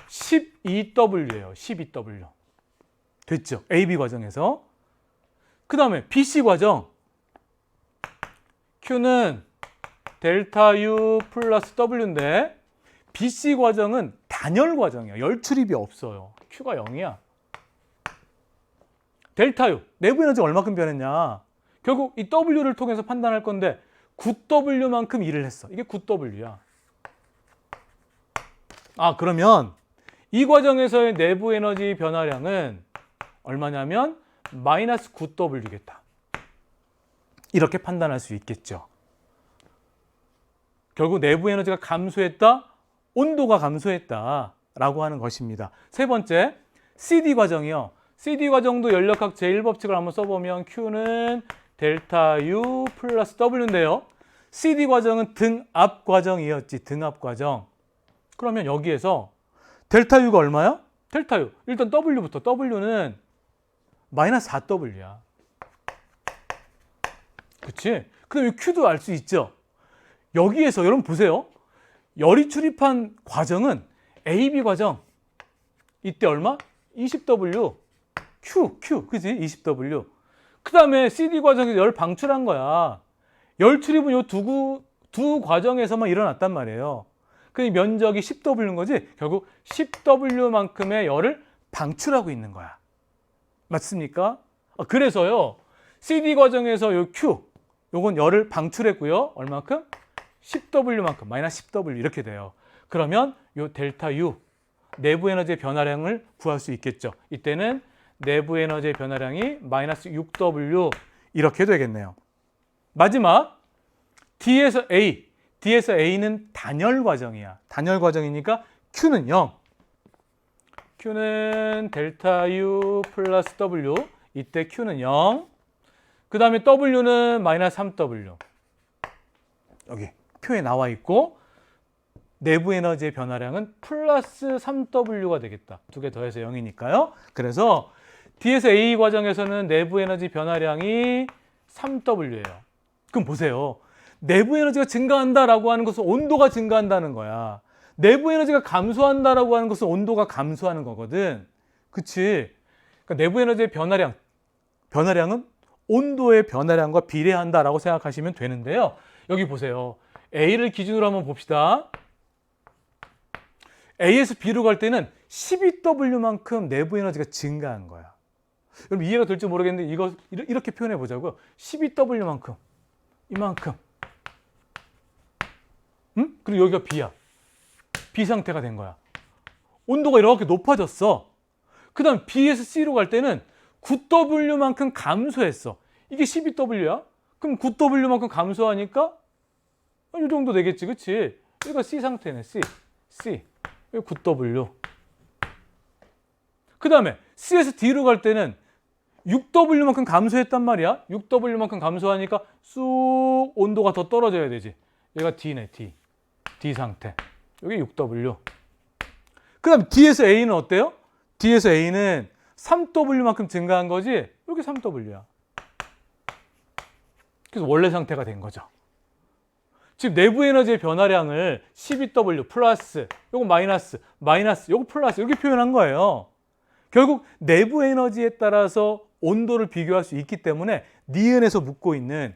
12W예요. 12W. 됐죠? AB 과정에서. 그 다음에 BC 과정. Q는 델타 U 플러스 W인데 BC 과정은 단열 과정이야. 열 출입이 없어요. Q가 0이야. 델타 U, 내부 에너지가 얼마큼 변했냐. 결국 이 W를 통해서 판단할 건데 9W만큼 일을 했어. 이게 9W야. 그러면 이 과정에서의 내부 에너지 변화량은 얼마냐면 마이너스 9W겠다. 이렇게 판단할 수 있겠죠. 결국 내부 에너지가 감소했다, 온도가 감소했다 라고 하는 것입니다. 세 번째, CD 과정이요. CD 과정도 연력학 제1법칙을 한번 써보면 Q는 델타 U 플러스 W인데요. CD 과정은 등압 과정이었지. 등압 과정. 그러면 여기에서 델타 U가 얼마야? 델타 U. 일단 W부터. W는 마이너스 4W야. 그치? 그럼 Q도 알 수 있죠. 여기에서 여러분 보세요. 열이 출입한 과정은 AB 과정. 이때 얼마? 20W. Q. 그지? 20W. 그 다음에 CD 과정에서 열 방출한 거야. 열 출입은 이 두 과정에서만 일어났단 말이에요. 그 면적이 10W인 거지. 결국 10W만큼의 열을 방출하고 있는 거야. 맞습니까? 그래서요. CD 과정에서 요 Q, 요건 열을 방출했고요. 얼마큼? 10W만큼, 마이너스 10W 이렇게 돼요. 그러면 요 델타 U, 내부 에너지의 변화량을 구할 수 있겠죠. 이때는 내부 에너지의 변화량이 마이너스 6W 이렇게 되겠네요. 마지막 D에서 A, D에서 A는 단열 과정이야. 단열 과정이니까 Q는 0. Q는 델타 U 플러스 W. 이때 Q는 0. 그 다음에 W는 마이너스 3W. 여기 표에 나와 있고 내부 에너지의 변화량은 플러스 3W가 되겠다. 두 개 더해서 0이니까요. 그래서 D에서 A 과정에서는 내부 에너지 변화량이 3W예요. 그럼 보세요. 내부 에너지가 증가한다라고 하는 것은 온도가 증가한다는 거야. 내부 에너지가 감소한다라고 하는 것은 온도가 감소하는 거거든. 그치? 그러니까 내부 에너지의 변화량은 온도의 변화량과 비례한다라고 생각하시면 되는데요. 여기 보세요. A를 기준으로 한번 봅시다. A에서 B로 갈 때는 12W만큼 내부 에너지가 증가한 거야. 여러분 이해가 될지 모르겠는데 이거 이렇게 표현해 보자고요. 12W만큼, 이만큼. 응? 그리고 여기가 B야. B 상태가 된 거야. 온도가 이렇게 높아졌어. 그 다음 B에서 C로 갈 때는 9W만큼 감소했어. 이게 12W야? 그럼 9W만큼 감소하니까 이 정도 되겠지, 그치? 이거 C 상태네, C. 여기 9W. 그 다음에 C에서 D로 갈 때는 6W만큼 감소했단 말이야. 6W만큼 감소하니까 쑥 온도가 더 떨어져야 되지. 얘가 D네, D 상태. 여기 6W. 그 다음에 D에서 A는 어때요? D에서 A는 3W만큼 증가한 거지. 여기 3W야. 그래서 원래 상태가 된 거죠. 지금 내부 에너지의 변화량을 12W 플러스, 요거 마이너스, 요거 플러스 이렇게 표현한 거예요. 결국 내부 에너지에 따라서 온도를 비교할 수 있기 때문에 니은에서 묻고 있는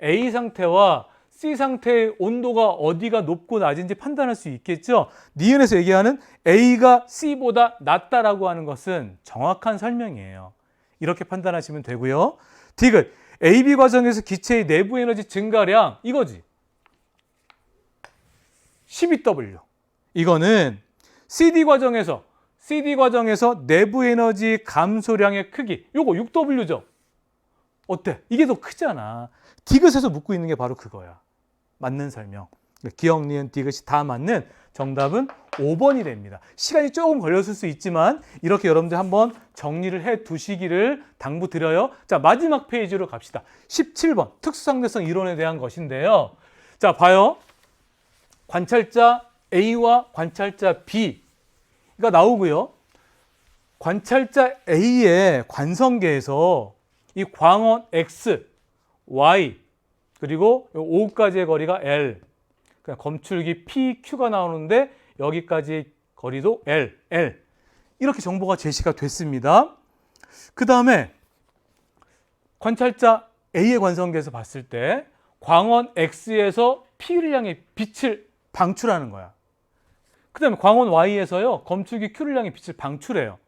A 상태와 C 상태의 온도가 어디가 높고 낮은지 판단할 수 있겠죠. 니은에서 얘기하는 A가 C보다 낮다라고 하는 것은 정확한 설명이에요. 이렇게 판단하시면 되고요. 디귿, AB 과정에서 기체의 내부 에너지 증가량 이거지. 12W. 이거는 CD 과정에서 내부 에너지 감소량의 크기. 요거 6W죠. 어때? 이게 더 크잖아. 디귿에서 묻고 있는 게 바로 그거야. 맞는 설명. 기억, 니은, 디귿이 다 맞는 정답은 5번이 됩니다. 시간이 조금 걸렸을 수 있지만 이렇게 여러분들 한번 정리를 해 두시기를 당부드려요. 자, 마지막 페이지로 갑시다. 17번 특수상대성 이론에 대한 것인데요. 자, 봐요. 관찰자 A와 관찰자 B가 나오고요. 관찰자 A의 관성계에서 이 광원 X, Y 그리고 O까지의 거리가 L, 그러니까 검출기 PQ가 나오는데 여기까지 거리도 L 이렇게 정보가 제시가 됐습니다. 그 다음에 관찰자 A의 관성계에서 봤을 때 광원 X에서 P를 향해 빛을 방출하는 거야. 그 다음에 광원 Y에서요 검출기 Q를 향해 빛을 방출해요.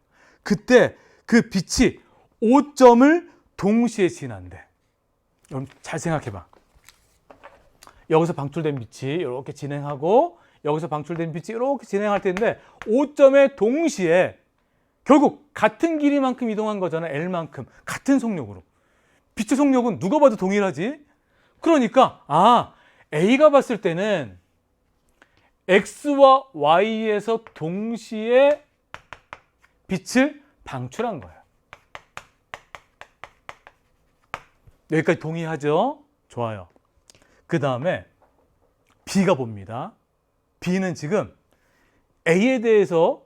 그때 그 빛이 5점을 동시에 지난대. 여러분 잘 생각해봐. 여기서 방출된 빛이 이렇게 진행하고 여기서 방출된 빛이 이렇게 진행할 텐데 5점에 동시에 결국 같은 길이만큼 이동한 거잖아. L만큼. 같은 속력으로. 빛의 속력은 누가 봐도 동일하지? 그러니까 A가 봤을 때는 X와 Y에서 동시에 빛을 방출한 거야. 여기까지 동의하죠? 좋아요. 그 다음에 B가 봅니다. B는 지금 A에 대해서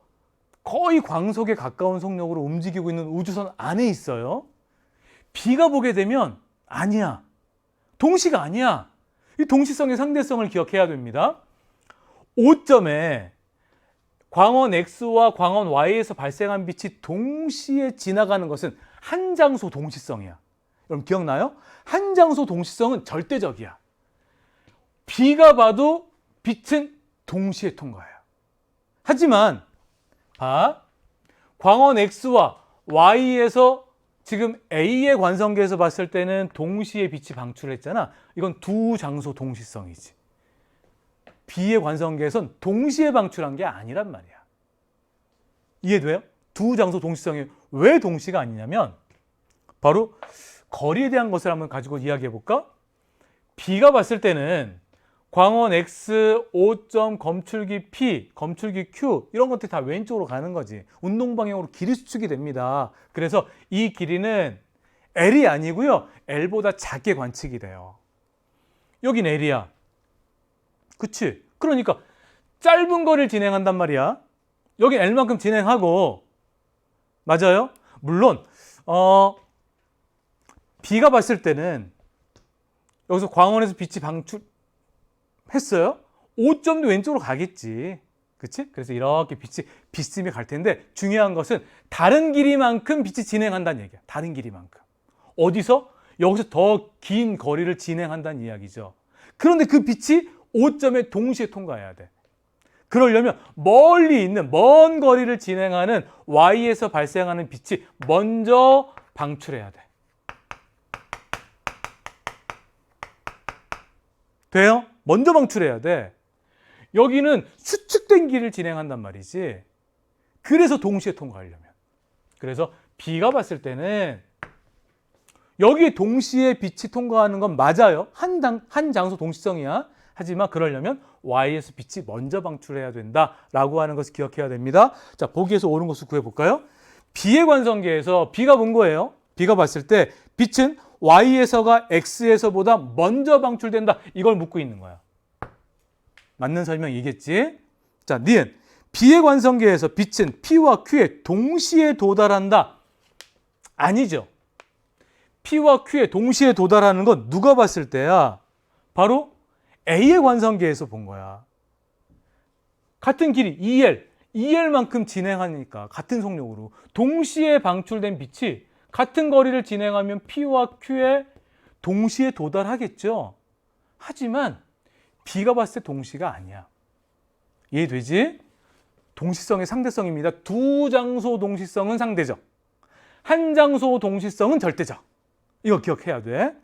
거의 광속에 가까운 속력으로 움직이고 있는 우주선 안에 있어요. B가 보게 되면 아니야. 동시가 아니야. 이 동시성의 상대성을 기억해야 됩니다. 5점에 광원 X와 광원 Y에서 발생한 빛이 동시에 지나가는 것은 한 장소 동시성이야. 여러분 기억나요? 한 장소 동시성은 절대적이야. B가 봐도 빛은 동시에 통과해요. 하지만 광원 X와 Y에서 지금 A의 관성계에서 봤을 때는 동시에 빛이 방출했잖아. 이건 두 장소 동시성이지. B의 관성계에선 동시에 방출한 게 아니란 말이야. 이해돼요? 두 장소 동시성이 왜 동시가 아니냐면 바로 거리에 대한 것을 한번 가지고 이야기해 볼까? B가 봤을 때는 광원 X, 5점, 검출기 P, 검출기 Q 이런 것들이 다 왼쪽으로 가는 거지. 운동 방향으로 길이 수축이 됩니다. 그래서 이 길이는 L이 아니고요. L보다 작게 관측이 돼요. 여긴 L이야. 그치? 그러니까 짧은 거리를 진행한단 말이야. 여긴 L만큼 진행하고 맞아요? 물론 B가 봤을 때는 여기서 광원에서 빛이 방출했어요. 5점도 왼쪽으로 가겠지. 그치? 그래서 이렇게 빛이 비스듬히 갈 텐데 중요한 것은 다른 길이만큼 빛이 진행한다는 얘기야. 다른 길이만큼. 어디서? 여기서 더 긴 거리를 진행한다는 이야기죠. 그런데 그 빛이 5점에 동시에 통과해야 돼. 그러려면 멀리 있는 먼 거리를 진행하는 Y에서 발생하는 빛이 먼저 방출해야 돼. 돼요? 먼저 방출해야 돼. 여기는 수축된 길을 진행한단 말이지. 그래서 동시에 통과하려면. 그래서 B가 봤을 때는 여기에 동시에 빛이 통과하는 건 맞아요. 한 장소 동시성이야. 하지만 그러려면 Y에서 빛이 먼저 방출해야 된다라고 하는 것을 기억해야 됩니다. 자, 보기에서 옳은 것을 구해볼까요? B의 관성계에서 B가 본 거예요. B가 봤을 때 빛은 Y에서가 X에서보다 먼저 방출된다. 이걸 묻고 있는 거야. 맞는 설명이겠지? 자, 니은 B의 관성계에서 빛은 P와 Q에 동시에 도달한다. 아니죠. P와 Q에 동시에 도달하는 건 누가 봤을 때야? 바로 A의 관성계에서 본 거야. 같은 길이 EL만큼 진행하니까 같은 속력으로 동시에 방출된 빛이 같은 거리를 진행하면 P와 Q에 동시에 도달하겠죠. 하지만 B가 봤을 때 동시가 아니야. 이해되지? 동시성의 상대성입니다. 두 장소 동시성은 상대적. 한 장소 동시성은 절대적. 이거 기억해야 돼.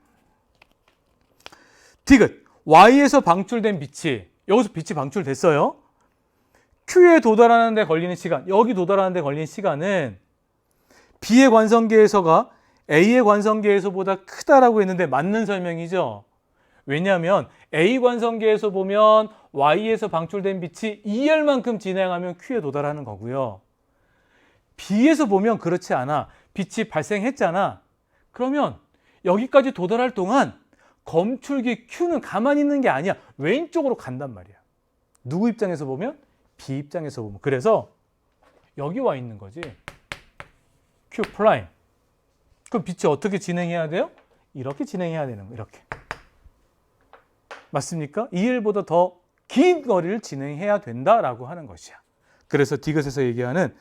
디귿. Y에서 방출된 빛이 여기서 빛이 방출됐어요. Q에 도달하는 데 걸리는 시간, 여기 도달하는 데 걸리는 시간은 B의 관성계에서가 A의 관성계에서보다 크다라고 했는데 맞는 설명이죠. 왜냐하면 A 관성계에서 보면 Y에서 방출된 빛이 EL만큼 진행하면 Q에 도달하는 거고요. B에서 보면 그렇지 않아. 빛이 발생했잖아. 그러면 여기까지 도달할 동안 검출기 Q는 가만히 있는 게 아니야. 왼쪽으로 간단 말이야. 누구 입장에서 보면? B 입장에서 보면. 그래서 여기 와 있는 거지. Q 프라임. 그럼 빛이 어떻게 진행해야 돼요? 이렇게 진행해야 되는 거예요. 이렇게. 맞습니까? 2L보다 더 긴 거리를 진행해야 된다라고 하는 것이야. 그래서 디귿에서 얘기하는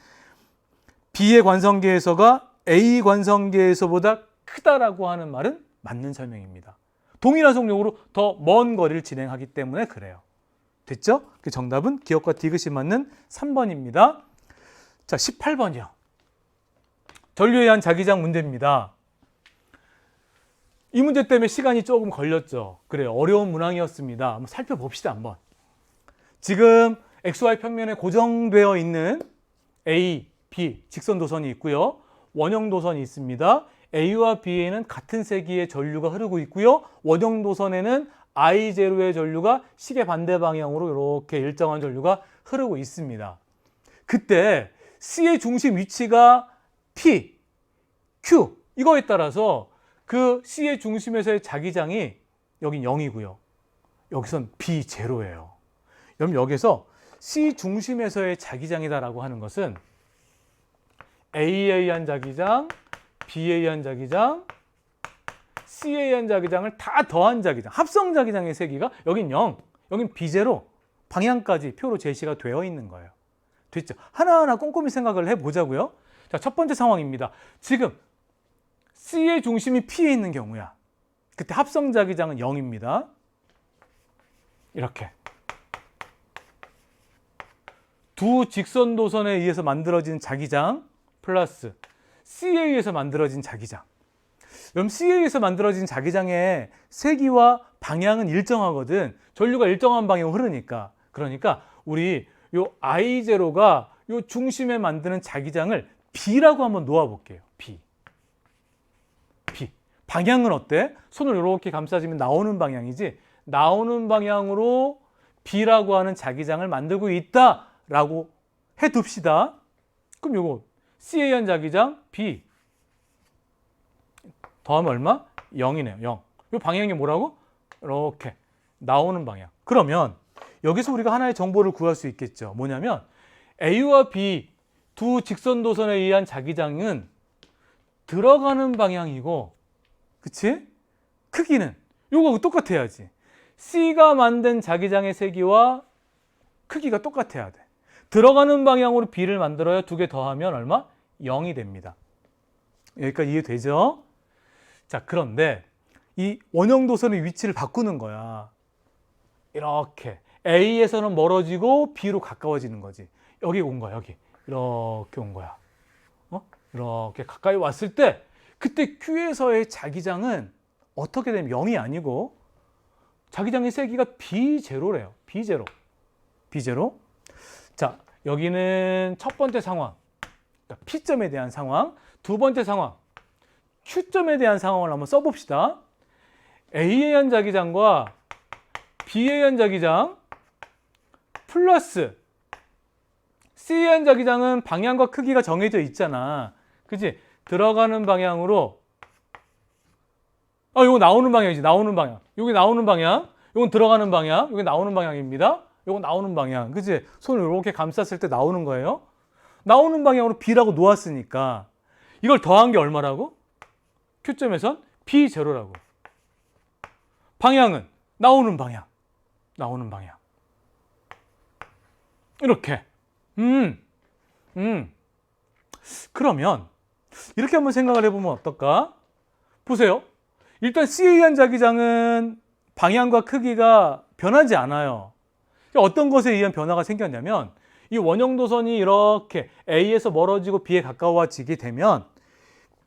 B의 관성계에서가 A 관성계에서보다 크다라고 하는 말은 맞는 설명입니다. 동일한 속력으로 더 먼 거리를 진행하기 때문에 그래요. 됐죠? 그 정답은 기억과 디귿이 맞는 3번입니다. 자, 18번이요. 전류에 의한 자기장 문제입니다. 이 문제 때문에 시간이 조금 걸렸죠. 그래요. 어려운 문항이었습니다. 한번 살펴봅시다. 한번. 지금 XY 평면에 고정되어 있는 A, B 직선 도선이 있고요. 원형 도선이 있습니다. A와 B에는 같은 세기의 전류가 흐르고 있고요. 원형 도선에는 I0의 전류가 시계 반대 방향으로 이렇게 일정한 전류가 흐르고 있습니다. 그때 C의 중심 위치가 P, Q 이거에 따라서 그 C의 중심에서의 자기장이 여긴 0이고요. 여기선 B0예요. 그럼 여기서 C 중심에서의 자기장이다라고 하는 것은 A에 의한 자기장, B에 의한 자기장, C에 의한 자기장을 다 더한 자기장, 합성 자기장의 세기가 여긴 0, 여긴 B0 방향까지 표로 제시가 되어 있는 거예요. 됐죠? 하나하나 꼼꼼히 생각을 해보자고요. 자, 첫 번째 상황입니다. 지금 C의 중심이 P에 있는 경우야. 그때 합성 자기장은 0입니다. 이렇게. 두 직선 도선에 의해서 만들어진 자기장 플러스 C에 의해서 만들어진 자기장. 그럼 C에 의해서 만들어진 자기장의 세기와 방향은 일정하거든. 전류가 일정한 방향으로 흐르니까. 그러니까 우리 요 I0가 요 중심에 만드는 자기장을 B라고 한번 놓아볼게요. B. 방향은 어때? 손을 이렇게 감싸주면 나오는 방향이지. 나오는 방향으로 B라고 하는 자기장을 만들고 있다라고 해둡시다. 그럼 요거 C에 의한 자기장 B 더하면 얼마? 0이네요. 0. 요 방향이 뭐라고? 이렇게 나오는 방향. 그러면 여기서 우리가 하나의 정보를 구할 수 있겠죠. 뭐냐면 A와 B 두 직선 도선에 의한 자기장은 들어가는 방향이고, 그치? 크기는 요거 똑같아야지. C가 만든 자기장의 세기와 크기가 똑같아야 돼. 들어가는 방향으로 B를 만들어야 두 개 더하면 얼마? 0이 됩니다. 여기까지 이해되죠? 자, 그런데 이 원형 도선의 위치를 바꾸는 거야. 이렇게 A에서는 멀어지고 B로 가까워지는 거지. 여기 온 거야. 여기 이렇게 온 거야. 이렇게 가까이 왔을 때 그때 Q에서의 자기장은 어떻게 되면 0이 아니고 자기장의 세기가 B0래요. B0. 자, 여기는 첫 번째 상황, 그러니까 P점에 대한 상황. 두 번째 상황, Q점에 대한 상황을 한번 써봅시다. A에 의한 자기장과 B에 의한 자기장 플러스 C에 의한 자기장은 방향과 크기가 정해져 있잖아. 그치? 들어가는 방향으로 이거 나오는 방향이지. 나오는 방향. 여기 나오는 방향. 이건 들어가는 방향. 여기 나오는 방향입니다. 이건 나오는 방향. 그치? 손을 이렇게 감쌌을 때 나오는 거예요. 나오는 방향으로 B라고 놓았으니까 이걸 더한 게 얼마라고? Q점에선 B0라고. 방향은 나오는 방향. 이렇게. 그러면 이렇게 한번 생각을 해보면 어떨까? 보세요. 일단 C에 의한 자기장은 방향과 크기가 변하지 않아요. 어떤 것에 의한 변화가 생겼냐면 이 원형 도선이 이렇게 A에서 멀어지고 B에 가까워지게 되면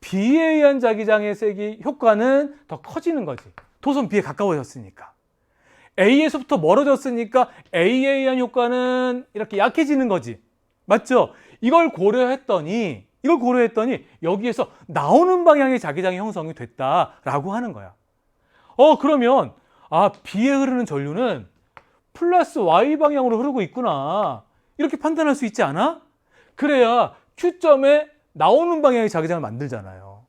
B에 의한 자기장의 세기 효과는 더 커지는 거지. 도선 B에 가까워졌으니까. A에서부터 멀어졌으니까 A에 의한 효과는 이렇게 약해지는 거지. 맞죠? 이걸 고려했더니 여기에서 나오는 방향의 자기장이 형성이 됐다라고 하는 거야. 그러면 B에 흐르는 전류는 플러스 Y 방향으로 흐르고 있구나. 이렇게 판단할 수 있지 않아? 그래야 Q점에 나오는 방향의 자기장을 만들잖아요.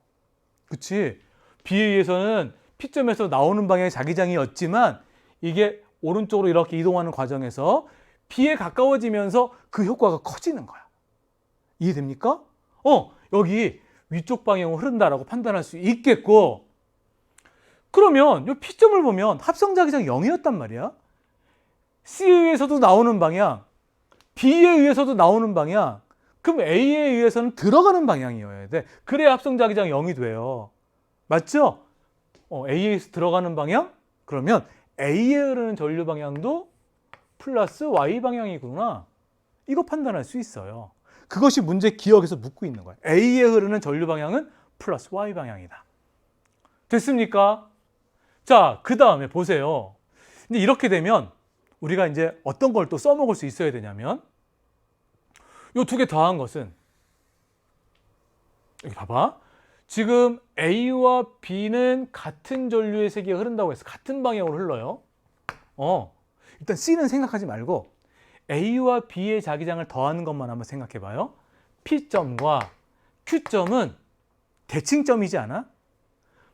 그치? B에 의해서는 P점에서 나오는 방향의 자기장이었지만 이게 오른쪽으로 이렇게 이동하는 과정에서 B에 가까워지면서 그 효과가 커지는 거야. 이해됩니까? 여기 위쪽 방향으로 흐른다라고 판단할 수 있겠고, 그러면 이 P점을 보면 합성자기장 0이었단 말이야. C에 의해서도 나오는 방향, B에 의해서도 나오는 방향, 그럼 A에 의해서는 들어가는 방향이어야 돼. 그래야 합성자기장 0이 돼요. 맞죠? A에 의해서 들어가는 방향? 그러면 A에 흐르는 전류 방향도 플러스 Y 방향이구나. 이거 판단할 수 있어요. 그것이 문제 기억에서 묻고 있는 거야. A에 흐르는 전류 방향은 플러스 Y 방향이다. 됐습니까? 자, 그 다음에 보세요. 이제 이렇게 되면 우리가 이제 어떤 걸 또 써먹을 수 있어야 되냐면, 이 두 개 더한 것은, 여기 봐봐. 지금 A와 B는 같은 전류의 세기가 흐른다고 해서 같은 방향으로 흘러요. 일단 C는 생각하지 말고 A와 B의 자기장을 더하는 것만 한번 생각해 봐요. P점과 Q점은 대칭점이지 않아?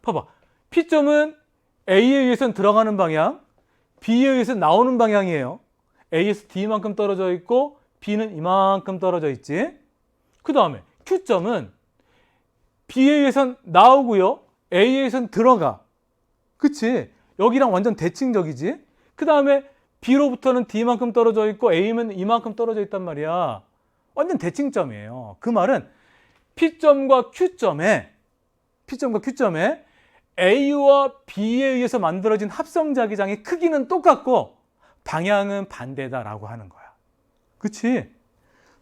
봐봐. P점은 A에 의해서는 들어가는 방향, B에 의해서 나오는 방향이에요. A에서 D만큼 떨어져 있고 B는 이만큼 떨어져 있지. 그 다음에 Q점은 B에 의해서는 나오고요, A에 의해서는 들어가. 그치? 여기랑 완전 대칭적이지. 그 다음에 B로부터는 D만큼 떨어져 있고 A는 이만큼 떨어져 있단 말이야. 완전 대칭점이에요. 그 말은 P점과 Q점에 A와 B에 의해서 만들어진 합성자기장의 크기는 똑같고 방향은 반대다라고 하는 거야. 그치?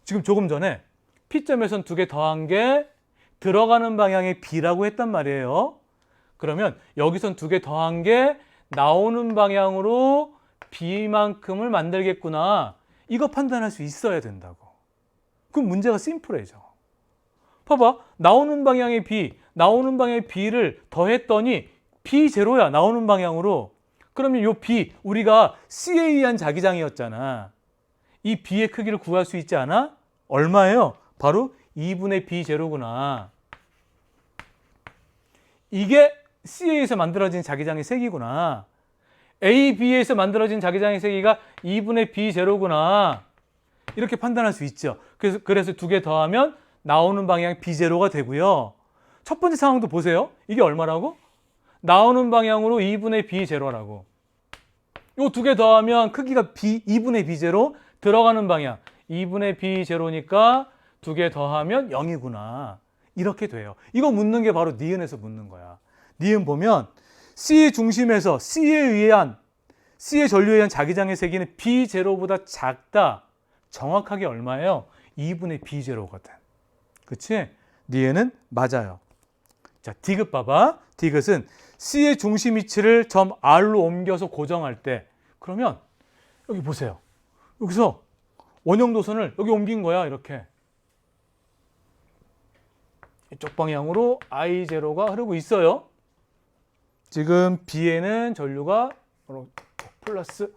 지금 조금 전에 P점에선 두 개 더한 게 들어가는 방향의 B라고 했단 말이에요. 그러면 여기선 두 개 더한 게 나오는 방향으로 B만큼을 만들겠구나. 이거 판단할 수 있어야 된다고. 그럼 문제가 심플해져. 봐봐. 나오는 방향의 B를 더했더니 B0야. 나오는 방향으로. 그러면 이 B, 우리가 C에 의한 자기장이었잖아. 이 B의 크기를 구할 수 있지 않아? 얼마예요? 바로 2분의 B0구나. 이게 C에 의해서 만들어진 자기장의 세기구나. A, B에서 만들어진 자기장의 세기가 2분의 B0구나. 이렇게 판단할 수 있죠. 그래서 두 개 더하면 나오는 방향 B0가 되고요. 첫 번째 상황도 보세요. 이게 얼마라고? 나오는 방향으로 2분의 B0라고. 이 두 개 더하면 크기가 2분의 B0, 들어가는 방향 2분의 B0니까 두 개 더하면 0이구나. 이렇게 돼요. 이거 묻는 게 바로 니은에서 묻는 거야. 니은 보면 C 중심에서 C의 전류에 의한 자기장의 세기는 B0보다 작다. 정확하게 얼마예요? 2분의 B0거든. 그치? 니은은 맞아요. 자, 디귿 봐봐. 디귿은 C의 중심 위치를 점 R로 옮겨서 고정할 때, 그러면 여기 보세요. 여기서 원형도선을 여기 옮긴 거야. 이렇게 이쪽 방향으로 I0가 흐르고 있어요. 지금 B에는 전류가 플러스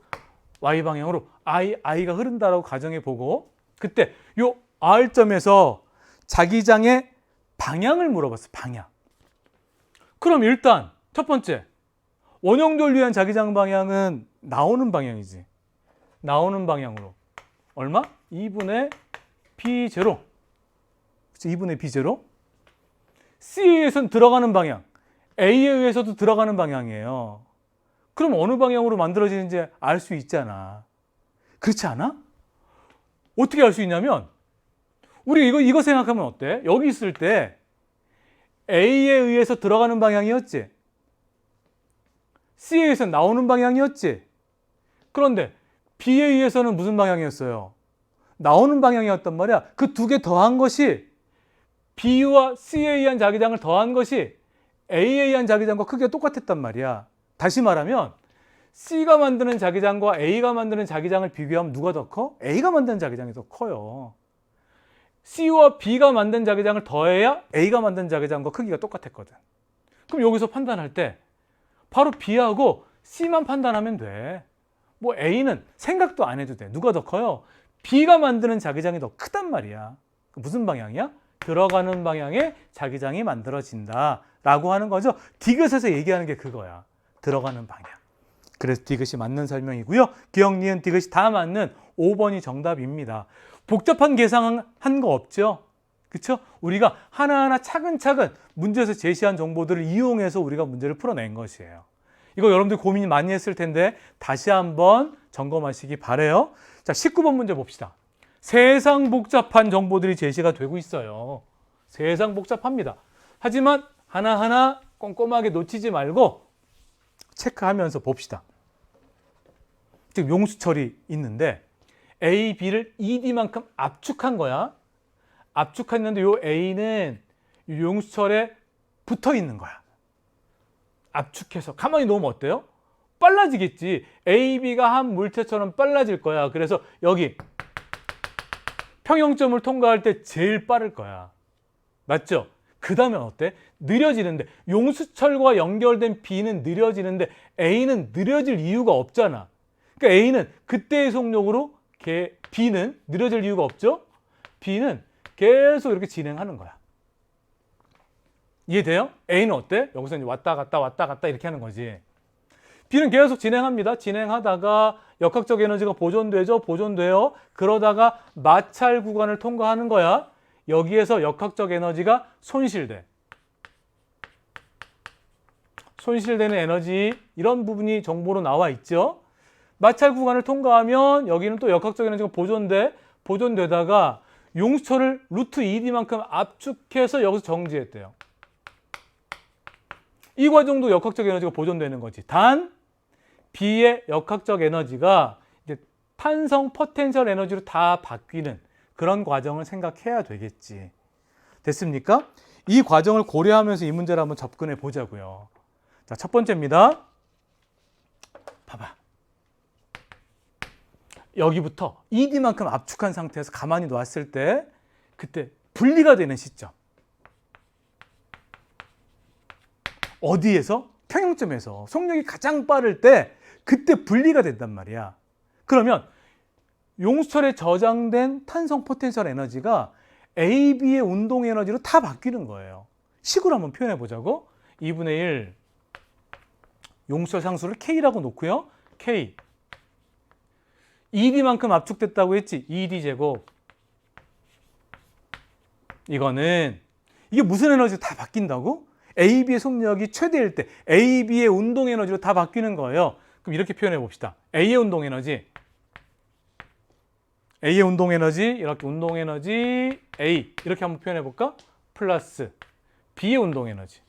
Y 방향으로 I가 흐른다라고 가정해 보고, 그때 요 R점에서 자기장의 방향을 물어봤어. 방향. 그럼 일단 첫 번째, 원형 전류에 의한 자기장 방향은 나오는 방향이지. 나오는 방향으로 얼마? 2분의 B0. 2분의 B0. C에 의해서는 들어가는 방향, A에 의해서도 들어가는 방향이에요. 그럼 어느 방향으로 만들어지는지 알 수 있잖아. 그렇지 않아? 어떻게 알 수 있냐면, 우리 이거 생각하면 어때? 여기 있을 때 A에 의해서 들어가는 방향이었지. C에 의해서 나오는 방향이었지. 그런데 B에 의해서는 무슨 방향이었어요? 나오는 방향이었단 말이야. 그 두 개 더한 것이, B와 C에 의한 자기장을 더한 것이 A에 의한 자기장과 크기가 똑같았단 말이야. 다시 말하면 C가 만드는 자기장과 A가 만드는 자기장을 비교하면 누가 더 커? A가 만드는 자기장이 더 커요. C와 B가 만든 자기장을 더해야 A가 만든 자기장과 크기가 똑같았거든. 그럼 여기서 판단할 때 바로 B하고 C만 판단하면 돼. 뭐 A는 생각도 안 해도 돼. 누가 더 커요? B가 만드는 자기장이 더 크단 말이야. 무슨 방향이야? 들어가는 방향에 자기장이 만들어진다 라고 하는 거죠. 디귿에서 얘기하는 게 그거야. 들어가는 방향. 그래서 디귿이 맞는 설명이고요. 기억, 니은, 디귿이 다 맞는 5번이 정답입니다. 복잡한 계산한 거 없죠? 그쵸? 우리가 하나하나 차근차근 문제에서 제시한 정보들을 이용해서 우리가 문제를 풀어낸 것이에요. 이거 여러분들 고민 많이 했을 텐데 다시 한번 점검하시기 바라요. 자, 19번 문제 봅시다. 세상 복잡한 정보들이 제시가 되고 있어요. 세상 복잡합니다. 하지만 하나하나 꼼꼼하게 놓치지 말고 체크하면서 봅시다. 지금 용수철이 있는데 A, B를 ED만큼 압축한 거야. 압축했는데 요 A는 용수철에 붙어 있는 거야. 압축해서 가만히 놓으면 어때요? 빨라지겠지. A, B가 한 물체처럼 빨라질 거야. 그래서 여기 평형점을 통과할 때 제일 빠를 거야. 맞죠? 그 다음에 어때? 느려지는데 용수철과 연결된 B는 느려지는데 A는 느려질 이유가 없잖아. 그러니까 A는 그때의 속력으로 B는 느려질 이유가 없죠? B는 계속 이렇게 진행하는 거야. 이해돼요? A는 어때? 여기서 이제 왔다 갔다 이렇게 하는 거지. B는 계속 진행합니다. 진행하다가 역학적 에너지가 보존돼요. 그러다가 마찰 구간을 통과하는 거야. 여기에서 역학적 에너지가 손실돼. 손실되는 에너지, 이런 부분이 정보로 나와 있죠. 마찰 구간을 통과하면 여기는 또 역학적 에너지가 보존되다가 용수철을 루트 2D만큼 압축해서 여기서 정지했대요. 이 과정도 역학적 에너지가 보존되는 거지. 단 B의 역학적 에너지가 이제 탄성 포텐셜 에너지로 다 바뀌는 그런 과정을 생각해야 되겠지. 됐습니까? 이 과정을 고려하면서 이 문제를 한번 접근해 보자고요. 자, 첫 번째입니다. 봐봐. 여기부터 ED만큼 압축한 상태에서 가만히 놨을 때 그때 분리가 되는 시점. 어디에서? 평형점에서. 속력이 가장 빠를 때 그때 분리가 된단 말이야. 그러면 용수철에 저장된 탄성 포텐셜 에너지가 A, B의 운동 에너지로 다 바뀌는 거예요. 식으로 한번 표현해 보자고. 2분의 1 용수철 상수를 K라고 놓고요. K ED만큼 압축됐다고 했지. ED 제곱. 이게 무슨 에너지로 다 바뀐다고? AB의 속력이 최대일 때 AB의 운동 에너지로 다 바뀌는 거예요. 그럼 이렇게 표현해 봅시다. A의 운동 에너지, 이렇게 운동 에너지 A 이렇게 한번 표현해 볼까? 플러스 B의 운동 에너지.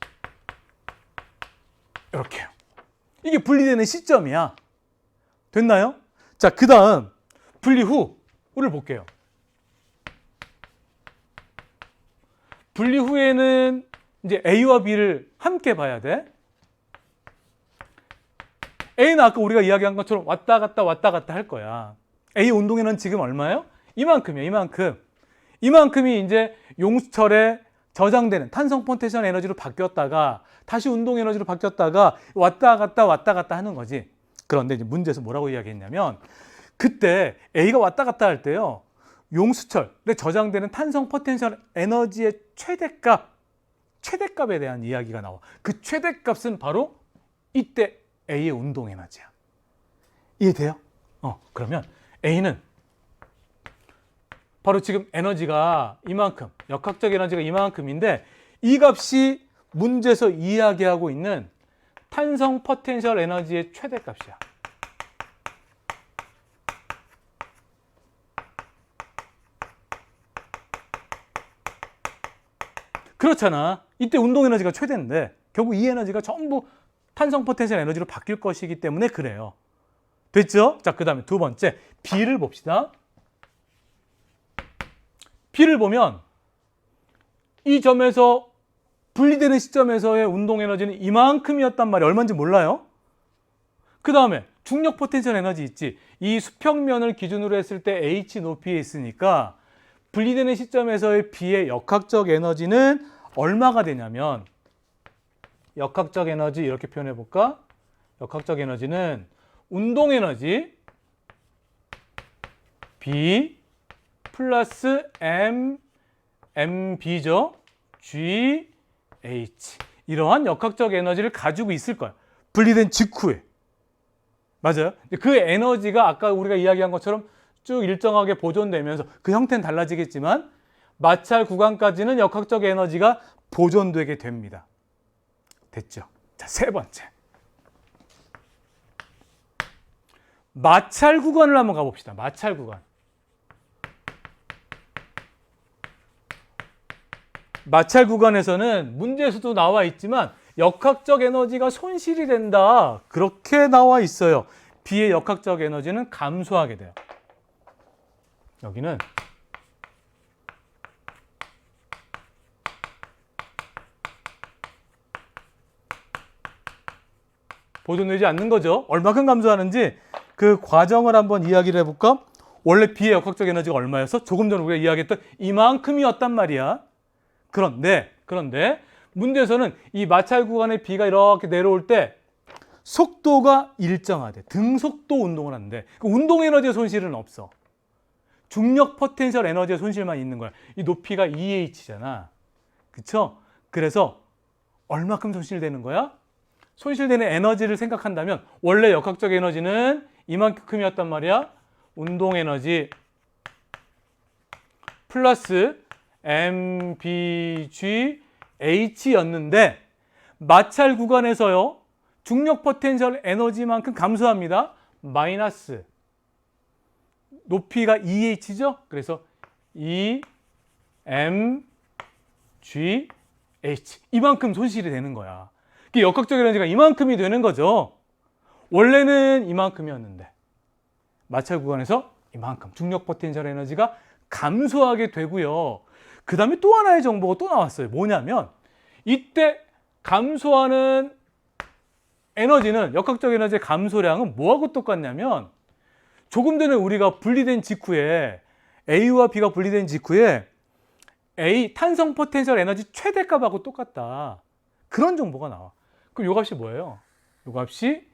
이렇게요. 이게 분리되는 시점이야. 됐나요? 자, 그 다음 분리 후를 볼게요. 분리 후에는 이제 A와 B를 함께 봐야 돼. A는 아까 우리가 이야기한 것처럼 왔다 갔다 할 거야. A 운동에는 지금 얼마예요? 이만큼이야, 이만큼. 이만큼이 이제 용수철에 저장되는 탄성 포텐셜 에너지로 바뀌었다가 다시 운동 에너지로 바뀌었다가 왔다 갔다 하는 거지. 그런데 이제 문제에서 뭐라고 이야기했냐면 그때 A가 왔다 갔다 할 때요. 용수철에 저장되는 탄성 포텐셜 에너지의 최대값에 대한 이야기가 나와. 그 최대값은 바로 이때 A의 운동 에너지야. 이해돼요? 그러면 A는 바로 지금 에너지가 이만큼, 역학적 에너지가 이만큼인데 이 값이 문제에서 이야기하고 있는 탄성 포텐셜 에너지의 최대값이야. 그렇잖아. 이때 운동 에너지가 최대인데 결국 이 에너지가 전부 탄성 포텐셜 에너지로 바뀔 것이기 때문에 그래요. 됐죠? 자, 그 다음에 두 번째 B를 봅시다. B를 보면 이 점에서 분리되는 시점에서의 운동 에너지는 이만큼이었단 말이에요. 얼마인지 몰라요? 그 다음에 중력 포텐셜 에너지 있지. 이 수평면을 기준으로 했을 때 H 높이에 있으니까 분리되는 시점에서의 B의 역학적 에너지는 얼마가 되냐면 역학적 에너지 이렇게 표현해 볼까? 역학적 에너지는 운동 에너지 B 플러스 MB죠. GH. 이러한 역학적 에너지를 가지고 있을 거야. 분리된 직후에. 맞아요? 그 에너지가 아까 우리가 이야기한 것처럼 쭉 일정하게 보존되면서 그 형태는 달라지겠지만 마찰 구간까지는 역학적 에너지가 보존되게 됩니다. 됐죠? 자, 세 번째. 마찰 구간을 한번 가봅시다. 마찰 구간. 마찰 구간에서는 문제에서도 나와 있지만 역학적 에너지가 손실이 된다. 그렇게 나와 있어요. B의 역학적 에너지는 감소하게 돼요. 여기는 보존되지 않는 거죠. 얼마큼 감소하는지 그 과정을 한번 이야기를 해볼까? 원래 B의 역학적 에너지가 얼마였어? 조금 전에 우리가 이야기했던 이만큼이었단 말이야. 그런데 문제에서는 이 마찰 구간의 B가 이렇게 내려올 때 속도가 일정하대. 등속도 운동을 하는데 그 운동 에너지의 손실은 없어. 중력 포텐셜 에너지의 손실만 있는 거야. 이 높이가 EH잖아. 그쵸? 그래서 얼마큼 손실되는 거야? 손실되는 에너지를 생각한다면 원래 역학적 에너지는 이만큼이었단 말이야. 운동 에너지 플러스 mvgh였는데 마찰 구간에서요. 중력 포텐셜 에너지만큼 감소합니다. 마이너스 높이가 EH죠. 그래서 EmGH 이만큼 손실이 되는 거야. 역학적 에너지가 이만큼이 되는 거죠. 원래는 이만큼이었는데 마찰 구간에서 이만큼 중력 포텐셜 에너지가 감소하게 되고요. 그 다음에 또 하나의 정보가 또 나왔어요. 뭐냐면 이때 감소하는 에너지는 역학적 에너지의 감소량은 뭐하고 똑같냐면 조금 전에 우리가 분리된 직후에 A와 B가 분리된 직후에 A 탄성 포텐셜 에너지 최대값하고 똑같다. 그런 정보가 나와. 그럼 요 값이 뭐예요? 요 값이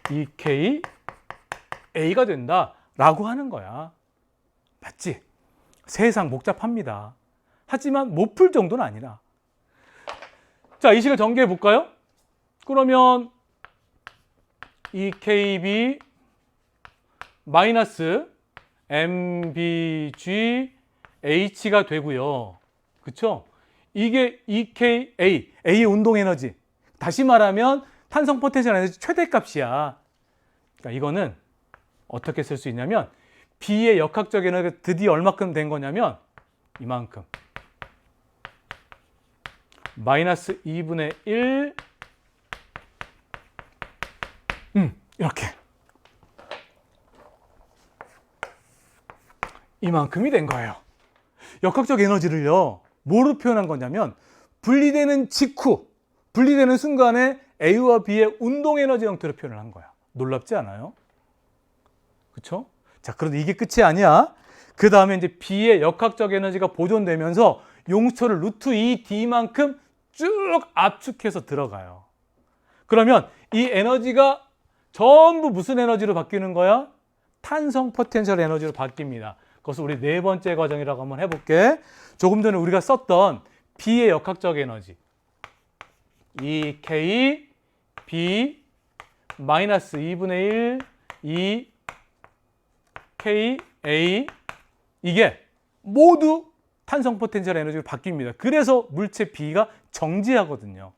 EK A가 된다라고 하는 거야. 맞지? 세상 복잡합니다. 하지만 못 풀 정도는 아니라. 자, 이 식을 전개해 볼까요? 그러면 EKB 마이너스 MBGH가 되고요. 그쵸? 이게 EKA, A의 운동 에너지. 다시 말하면 탄성 포텐셜 에너지 최대값이야. 그러니까 이거는 어떻게 쓸 수 있냐면 B의 역학적 에너지가 드디어 얼마큼 된 거냐면 이만큼. 마이너스 2분의 1 이렇게. 이만큼이 된 거예요. 역학적 에너지를요. 뭐로 표현한 거냐면 분리되는 직후, 분리되는 순간에 A와 B의 운동 에너지 형태로 표현을 한 거야. 놀랍지 않아요? 그렇죠? 자, 그런데 이게 끝이 아니야. 그 다음에 이제 B의 역학적 에너지가 보존되면서 용수철을 루트 2D만큼 쭉 압축해서 들어가요. 그러면 이 에너지가 전부 무슨 에너지로 바뀌는 거야? 탄성 포텐셜 에너지로 바뀝니다. 그것을 우리 네 번째 과정이라고 한번 해볼게. 조금 전에 우리가 썼던 B의 역학적 에너지 EK B 마이너스 2분의 1 EK A 이게 모두 탄성 포텐셜 에너지로 바뀝니다. 그래서 물체 B가 정지하거든요.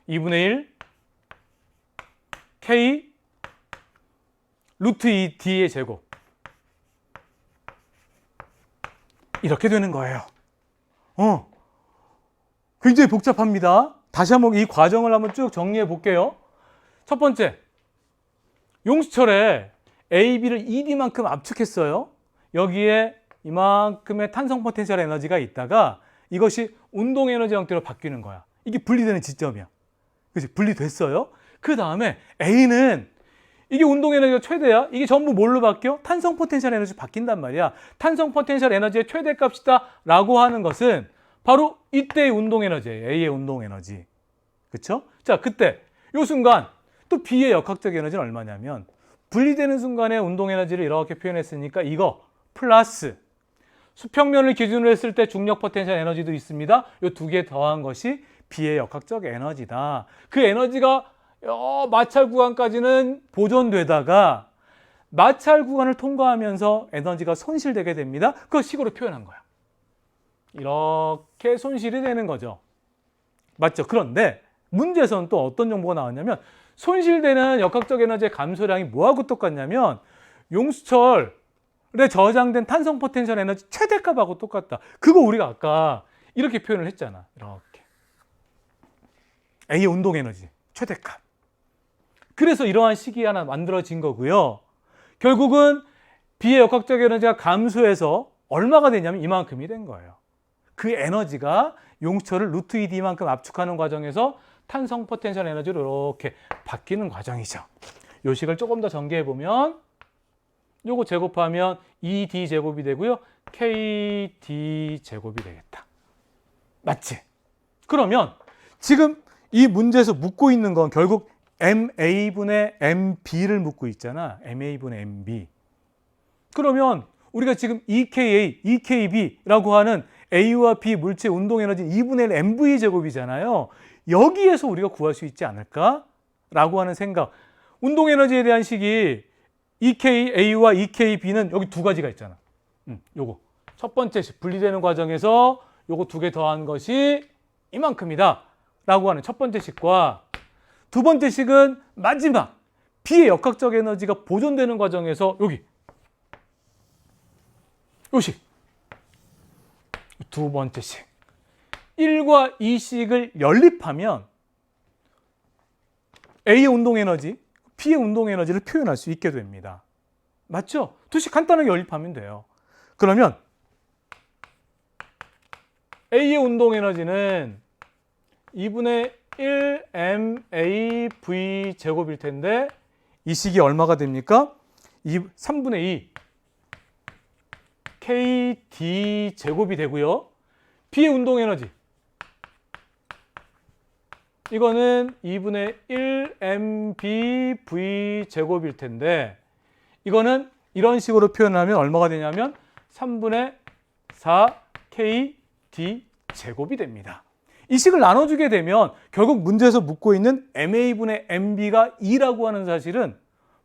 2분의 1 K 루트 2 D의 제곱 이렇게 되는 거예요. 굉장히 복잡합니다. 다시 한번 이 과정을 한번 쭉 정리해 볼게요. 첫 번째, 용수철에 A, B를 ED만큼 압축했어요. 여기에 이만큼의 탄성 포텐셜 에너지가 있다가 이것이 운동 에너지 형태로 바뀌는 거야. 이게 분리되는 지점이야. 그치? 분리됐어요. 그 다음에 A는 이게 운동 에너지가 최대야. 이게 전부 뭘로 바뀌어? 탄성 포텐셜 에너지 바뀐단 말이야. 탄성 포텐셜 에너지의 최대값이다 라고 하는 것은 바로 이때의 운동 에너지예요. A의 운동 에너지. 그쵸? 자, 그때 이 순간 또 B의 역학적 에너지는 얼마냐면 분리되는 순간에 운동 에너지를 이렇게 표현했으니까 이거 플러스 수평면을 기준으로 했을 때 중력 포텐셜 에너지도 있습니다. 이 두 개 더한 것이 B의 역학적 에너지다. 그 에너지가 마찰 구간까지는 보존되다가 마찰 구간을 통과하면서 에너지가 손실되게 됩니다. 그걸 식으로 표현한 거야. 이렇게 손실이 되는 거죠. 맞죠? 그런데 문제에서는 또 어떤 정보가 나왔냐면 손실되는 역학적 에너지의 감소량이 뭐하고 똑같냐면 용수철에 저장된 탄성 포텐셜 에너지 최대값하고 똑같다. 그거 우리가 아까 이렇게 표현을 했잖아. 이렇게. A의 운동 에너지 최대값. 그래서 이러한 식이 하나 만들어진 거고요. 결국은 B의 역학적 에너지가 감소해서 얼마가 되냐면 이만큼이 된 거예요. 그 에너지가 용수철을 루트 2D만큼 압축하는 과정에서 탄성 포텐셜 에너지로 이렇게 바뀌는 과정이죠. 이 식을 조금 더 전개해 보면 요거 제곱하면 2D 제곱이 되고요. KD 제곱이 되겠다. 맞지? 그러면 지금 이 문제에서 묻고 있는 건 결국 MA분의 MB를 묻고 있잖아. MA분의 MB. 그러면 우리가 지금 EKA, EKB라고 하는 A와 B 물체 운동 에너지 2분의 1 MV 제곱이잖아요. 여기에서 우리가 구할 수 있지 않을까라고 하는 생각. 운동 에너지에 대한 식이 EKA와 EKB는 여기 두 가지가 있잖아. 요거 첫 번째 식 분리되는 과정에서 요거 두 개 더한 것이 이만큼이다 라고 하는 첫 번째 식과 두 번째 식은 마지막 B의 역학적 에너지가 보존되는 과정에서 여기 요 식 두 번째 식 1과 2식을 연립하면 A의 운동 에너지, B의 운동 에너지를 표현할 수 있게 됩니다. 맞죠? 두 식 간단하게 연립하면 돼요. 그러면 A의 운동 에너지는 2분의 1 MAV 제곱일 텐데 이 식이 얼마가 됩니까? 3분의 2 KD 제곱이 되고요. B의 운동 에너지 이거는 2분의 1 MBV 제곱일 텐데 이거는 이런 식으로 표현하면 얼마가 되냐면 3분의 4 KD 제곱이 됩니다. 이 식을 나눠주게 되면 결국 문제에서 묻고 있는 MA분의 MB가 2라고 하는 사실은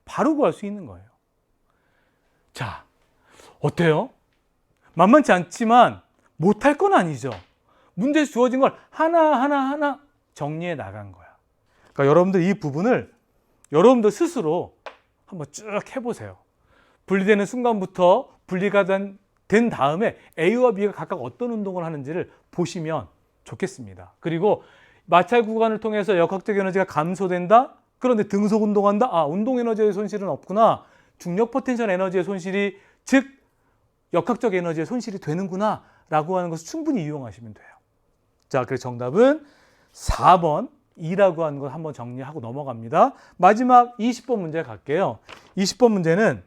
바로 구할 수 있는 거예요. 자, 어때요? 만만치 않지만 못할 건 아니죠. 문제에서 주어진 걸 하나하나 정리해 나간 거야. 그러니까 여러분들 이 부분을 여러분들 스스로 한번 쭉 해보세요. 분리되는 순간부터 분리가 된 다음에 A와 B가 각각 어떤 운동을 하는지를 보시면 좋겠습니다. 그리고 마찰 구간을 통해서 역학적 에너지가 감소된다? 그런데 등속 운동한다? 아, 운동 에너지의 손실은 없구나. 중력 포텐셜 에너지의 손실이 즉 역학적 에너지의 손실이 되는구나 라고 하는 것을 충분히 이용하시면 돼요. 자, 그래서 정답은 4번 2라고 하는 걸 한번 정리하고 넘어갑니다. 마지막 20번 문제 갈게요. 20번 문제는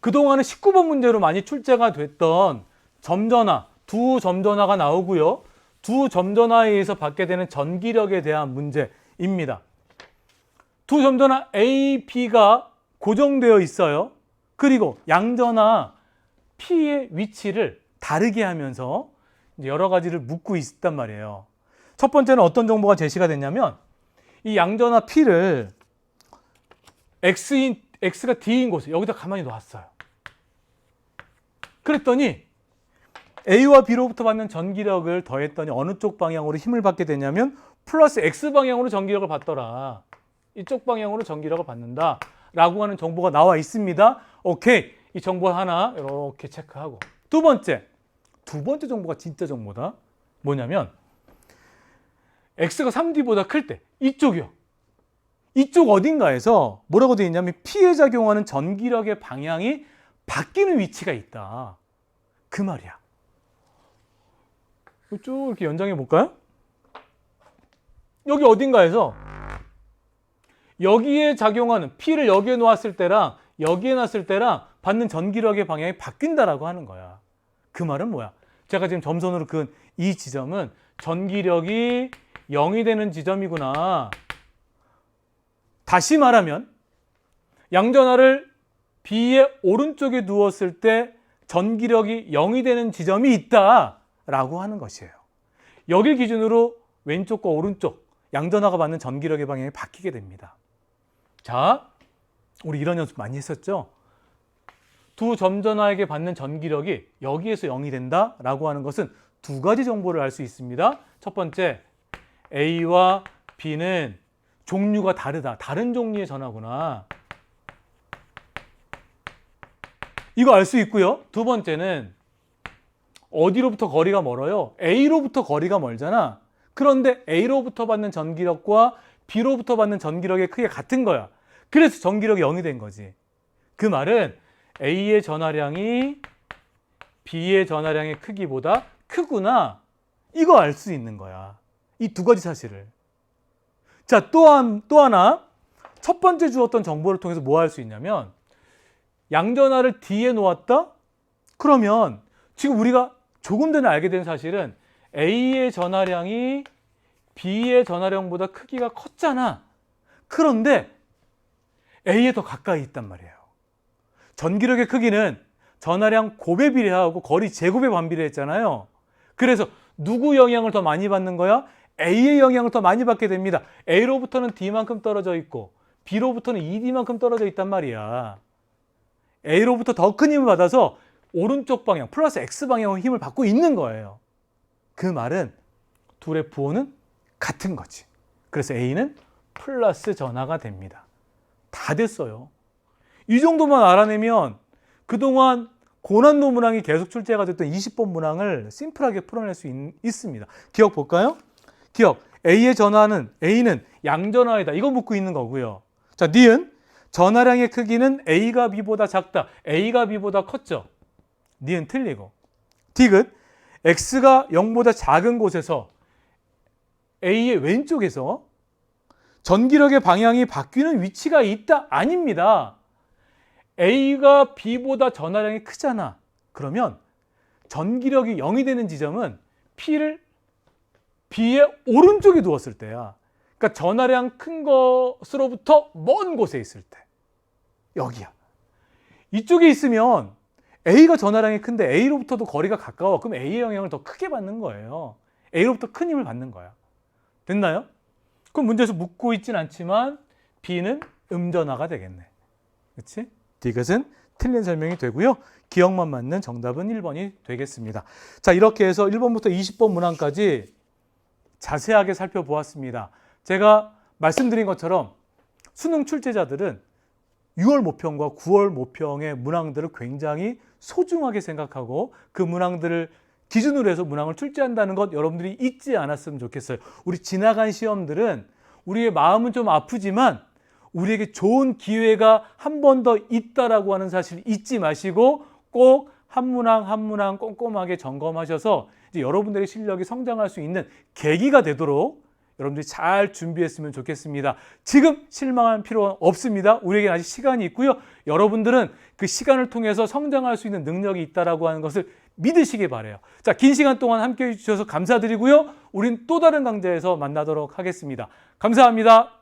그동안은 19번 문제로 많이 출제가 됐던 점전화, 두 점전화가 나오고요. 두 점전화에 의해서 받게 되는 전기력에 대한 문제입니다. 두 점전화 A, B가 고정되어 있어요. 그리고 양전화 P의 위치를 다르게 하면서 여러 가지를 묻고 있단 말이에요. 첫 번째는 어떤 정보가 제시가 됐냐면 이 양전화 P를 X가 D인 곳에 여기다 가만히 놨어요. 그랬더니 A와 B로부터 받는 전기력을 더했더니 어느 쪽 방향으로 힘을 받게 되냐면 플러스 X 방향으로 전기력을 받더라. 이쪽 방향으로 전기력을 받는다 라고 하는 정보가 나와 있습니다. 오케이, 이 정보 하나 이렇게 체크하고 두 번째 정보가 진짜 정보다. 뭐냐면 X가 3D보다 클 때 이쪽이요. 이쪽 어딘가에서 뭐라고 되어 있냐면 P에 작용하는 전기력의 방향이 바뀌는 위치가 있다. 그 말이야. 쭉 이렇게 연장해 볼까요? 여기 어딘가에서 여기에 작용하는 P를 여기에 놓았을 때랑 여기에 놨을 때랑 받는 전기력의 방향이 바뀐다라고 하는 거야. 그 말은 뭐야? 제가 지금 점선으로 그은 이 지점은 전기력이 0이 되는 지점이구나. 다시 말하면 양전화를 B의 오른쪽에 두었을 때 전기력이 0이 되는 지점이 있다라고 하는 것이에요. 여길 기준으로 왼쪽과 오른쪽 양전화가 받는 전기력의 방향이 바뀌게 됩니다. 자, 우리 이런 연습 많이 했었죠? 두 점전화에게 받는 전기력이 여기에서 0이 된다라고 하는 것은 두 가지 정보를 알 수 있습니다. 첫 번째, A와 B는 종류가 다르다. 다른 종류의 전화구나. 이거 알 수 있고요. 두 번째는 어디로부터 거리가 멀어요? A로부터 거리가 멀잖아. 그런데 A로부터 받는 전기력과 B로부터 받는 전기력의 크기가 같은 거야. 그래서 전기력이 0이 된 거지. 그 말은 A의 전하량이 B의 전하량의 크기보다 크구나. 이거 알 수 있는 거야. 이 두 가지 사실을. 자, 또 하나. 첫 번째 주었던 정보를 통해서 뭐 할 수 있냐면 양전하를 D에 놓았다? 그러면 지금 우리가 조금 전에 알게 된 사실은 A의 전하량이 B의 전하량보다 크기가 컸잖아. 그런데 A에 더 가까이 있단 말이에요. 전기력의 크기는 전하량 곱에 비례하고 거리 제곱에 반비례했잖아요. 그래서 누구 영향을 더 많이 받는 거야? A의 영향을 더 많이 받게 됩니다. A로부터는 D만큼 떨어져 있고 B로부터는 2D만큼 떨어져 있단 말이야. A로부터 더 큰 힘을 받아서 오른쪽 방향, 플러스 X방향으로 힘을 받고 있는 거예요. 그 말은 둘의 부호는 같은 거지. 그래서 A는 플러스 전하가 됩니다. 다 됐어요. 이 정도만 알아내면 그동안 고난도 문항이 계속 출제가 됐던 20번 문항을 심플하게 풀어낼 수 있습니다. 기억 볼까요? 기억. A의 전하는 A는 양전하이다. 이거 묻고 있는 거고요. 자, 니은 전하량의 크기는 A가 B보다 작다. A가 B보다 컸죠. 니은 틀리고. 디귿 X가 0보다 작은 곳에서 A의 왼쪽에서 전기력의 방향이 바뀌는 위치가 있다. 아닙니다. A가 B보다 전하량이 크잖아. 그러면 전기력이 0이 되는 지점은 P를 B의 오른쪽에 두었을 때야. 그러니까 전하량 큰 것으로부터 먼 곳에 있을 때. 여기야. 이쪽에 있으면 A가 전하량이 큰데 A로부터도 거리가 가까워. 그럼 A의 영향을 더 크게 받는 거예요. A로부터 큰 힘을 받는 거야. 됐나요? 그럼 문제에서 묻고 있진 않지만 B는 음전하가 되겠네. 그렇지? 디귿은 틀린 설명이 되고요. 기억만 맞는 정답은 1번이 되겠습니다. 자, 이렇게 해서 1번부터 20번 문항까지 자세하게 살펴보았습니다. 제가 말씀드린 것처럼 수능 출제자들은 6월 모평과 9월 모평의 문항들을 굉장히 소중하게 생각하고 그 문항들을 기준으로 해서 문항을 출제한다는 것 여러분들이 잊지 않았으면 좋겠어요. 우리 지나간 시험들은 우리의 마음은 좀 아프지만 우리에게 좋은 기회가 한 번 더 있다라고 하는 사실 잊지 마시고 꼭 한 문항 한 문항 꼼꼼하게 점검하셔서 이제 여러분들의 실력이 성장할 수 있는 계기가 되도록 여러분들이 잘 준비했으면 좋겠습니다. 지금 실망할 필요는 없습니다. 우리에게는 아직 시간이 있고요. 여러분들은 그 시간을 통해서 성장할 수 있는 능력이 있다라고 하는 것을 믿으시기 바라요. 자, 긴 시간 동안 함께해 주셔서 감사드리고요. 우린 또 다른 강좌에서 만나도록 하겠습니다. 감사합니다.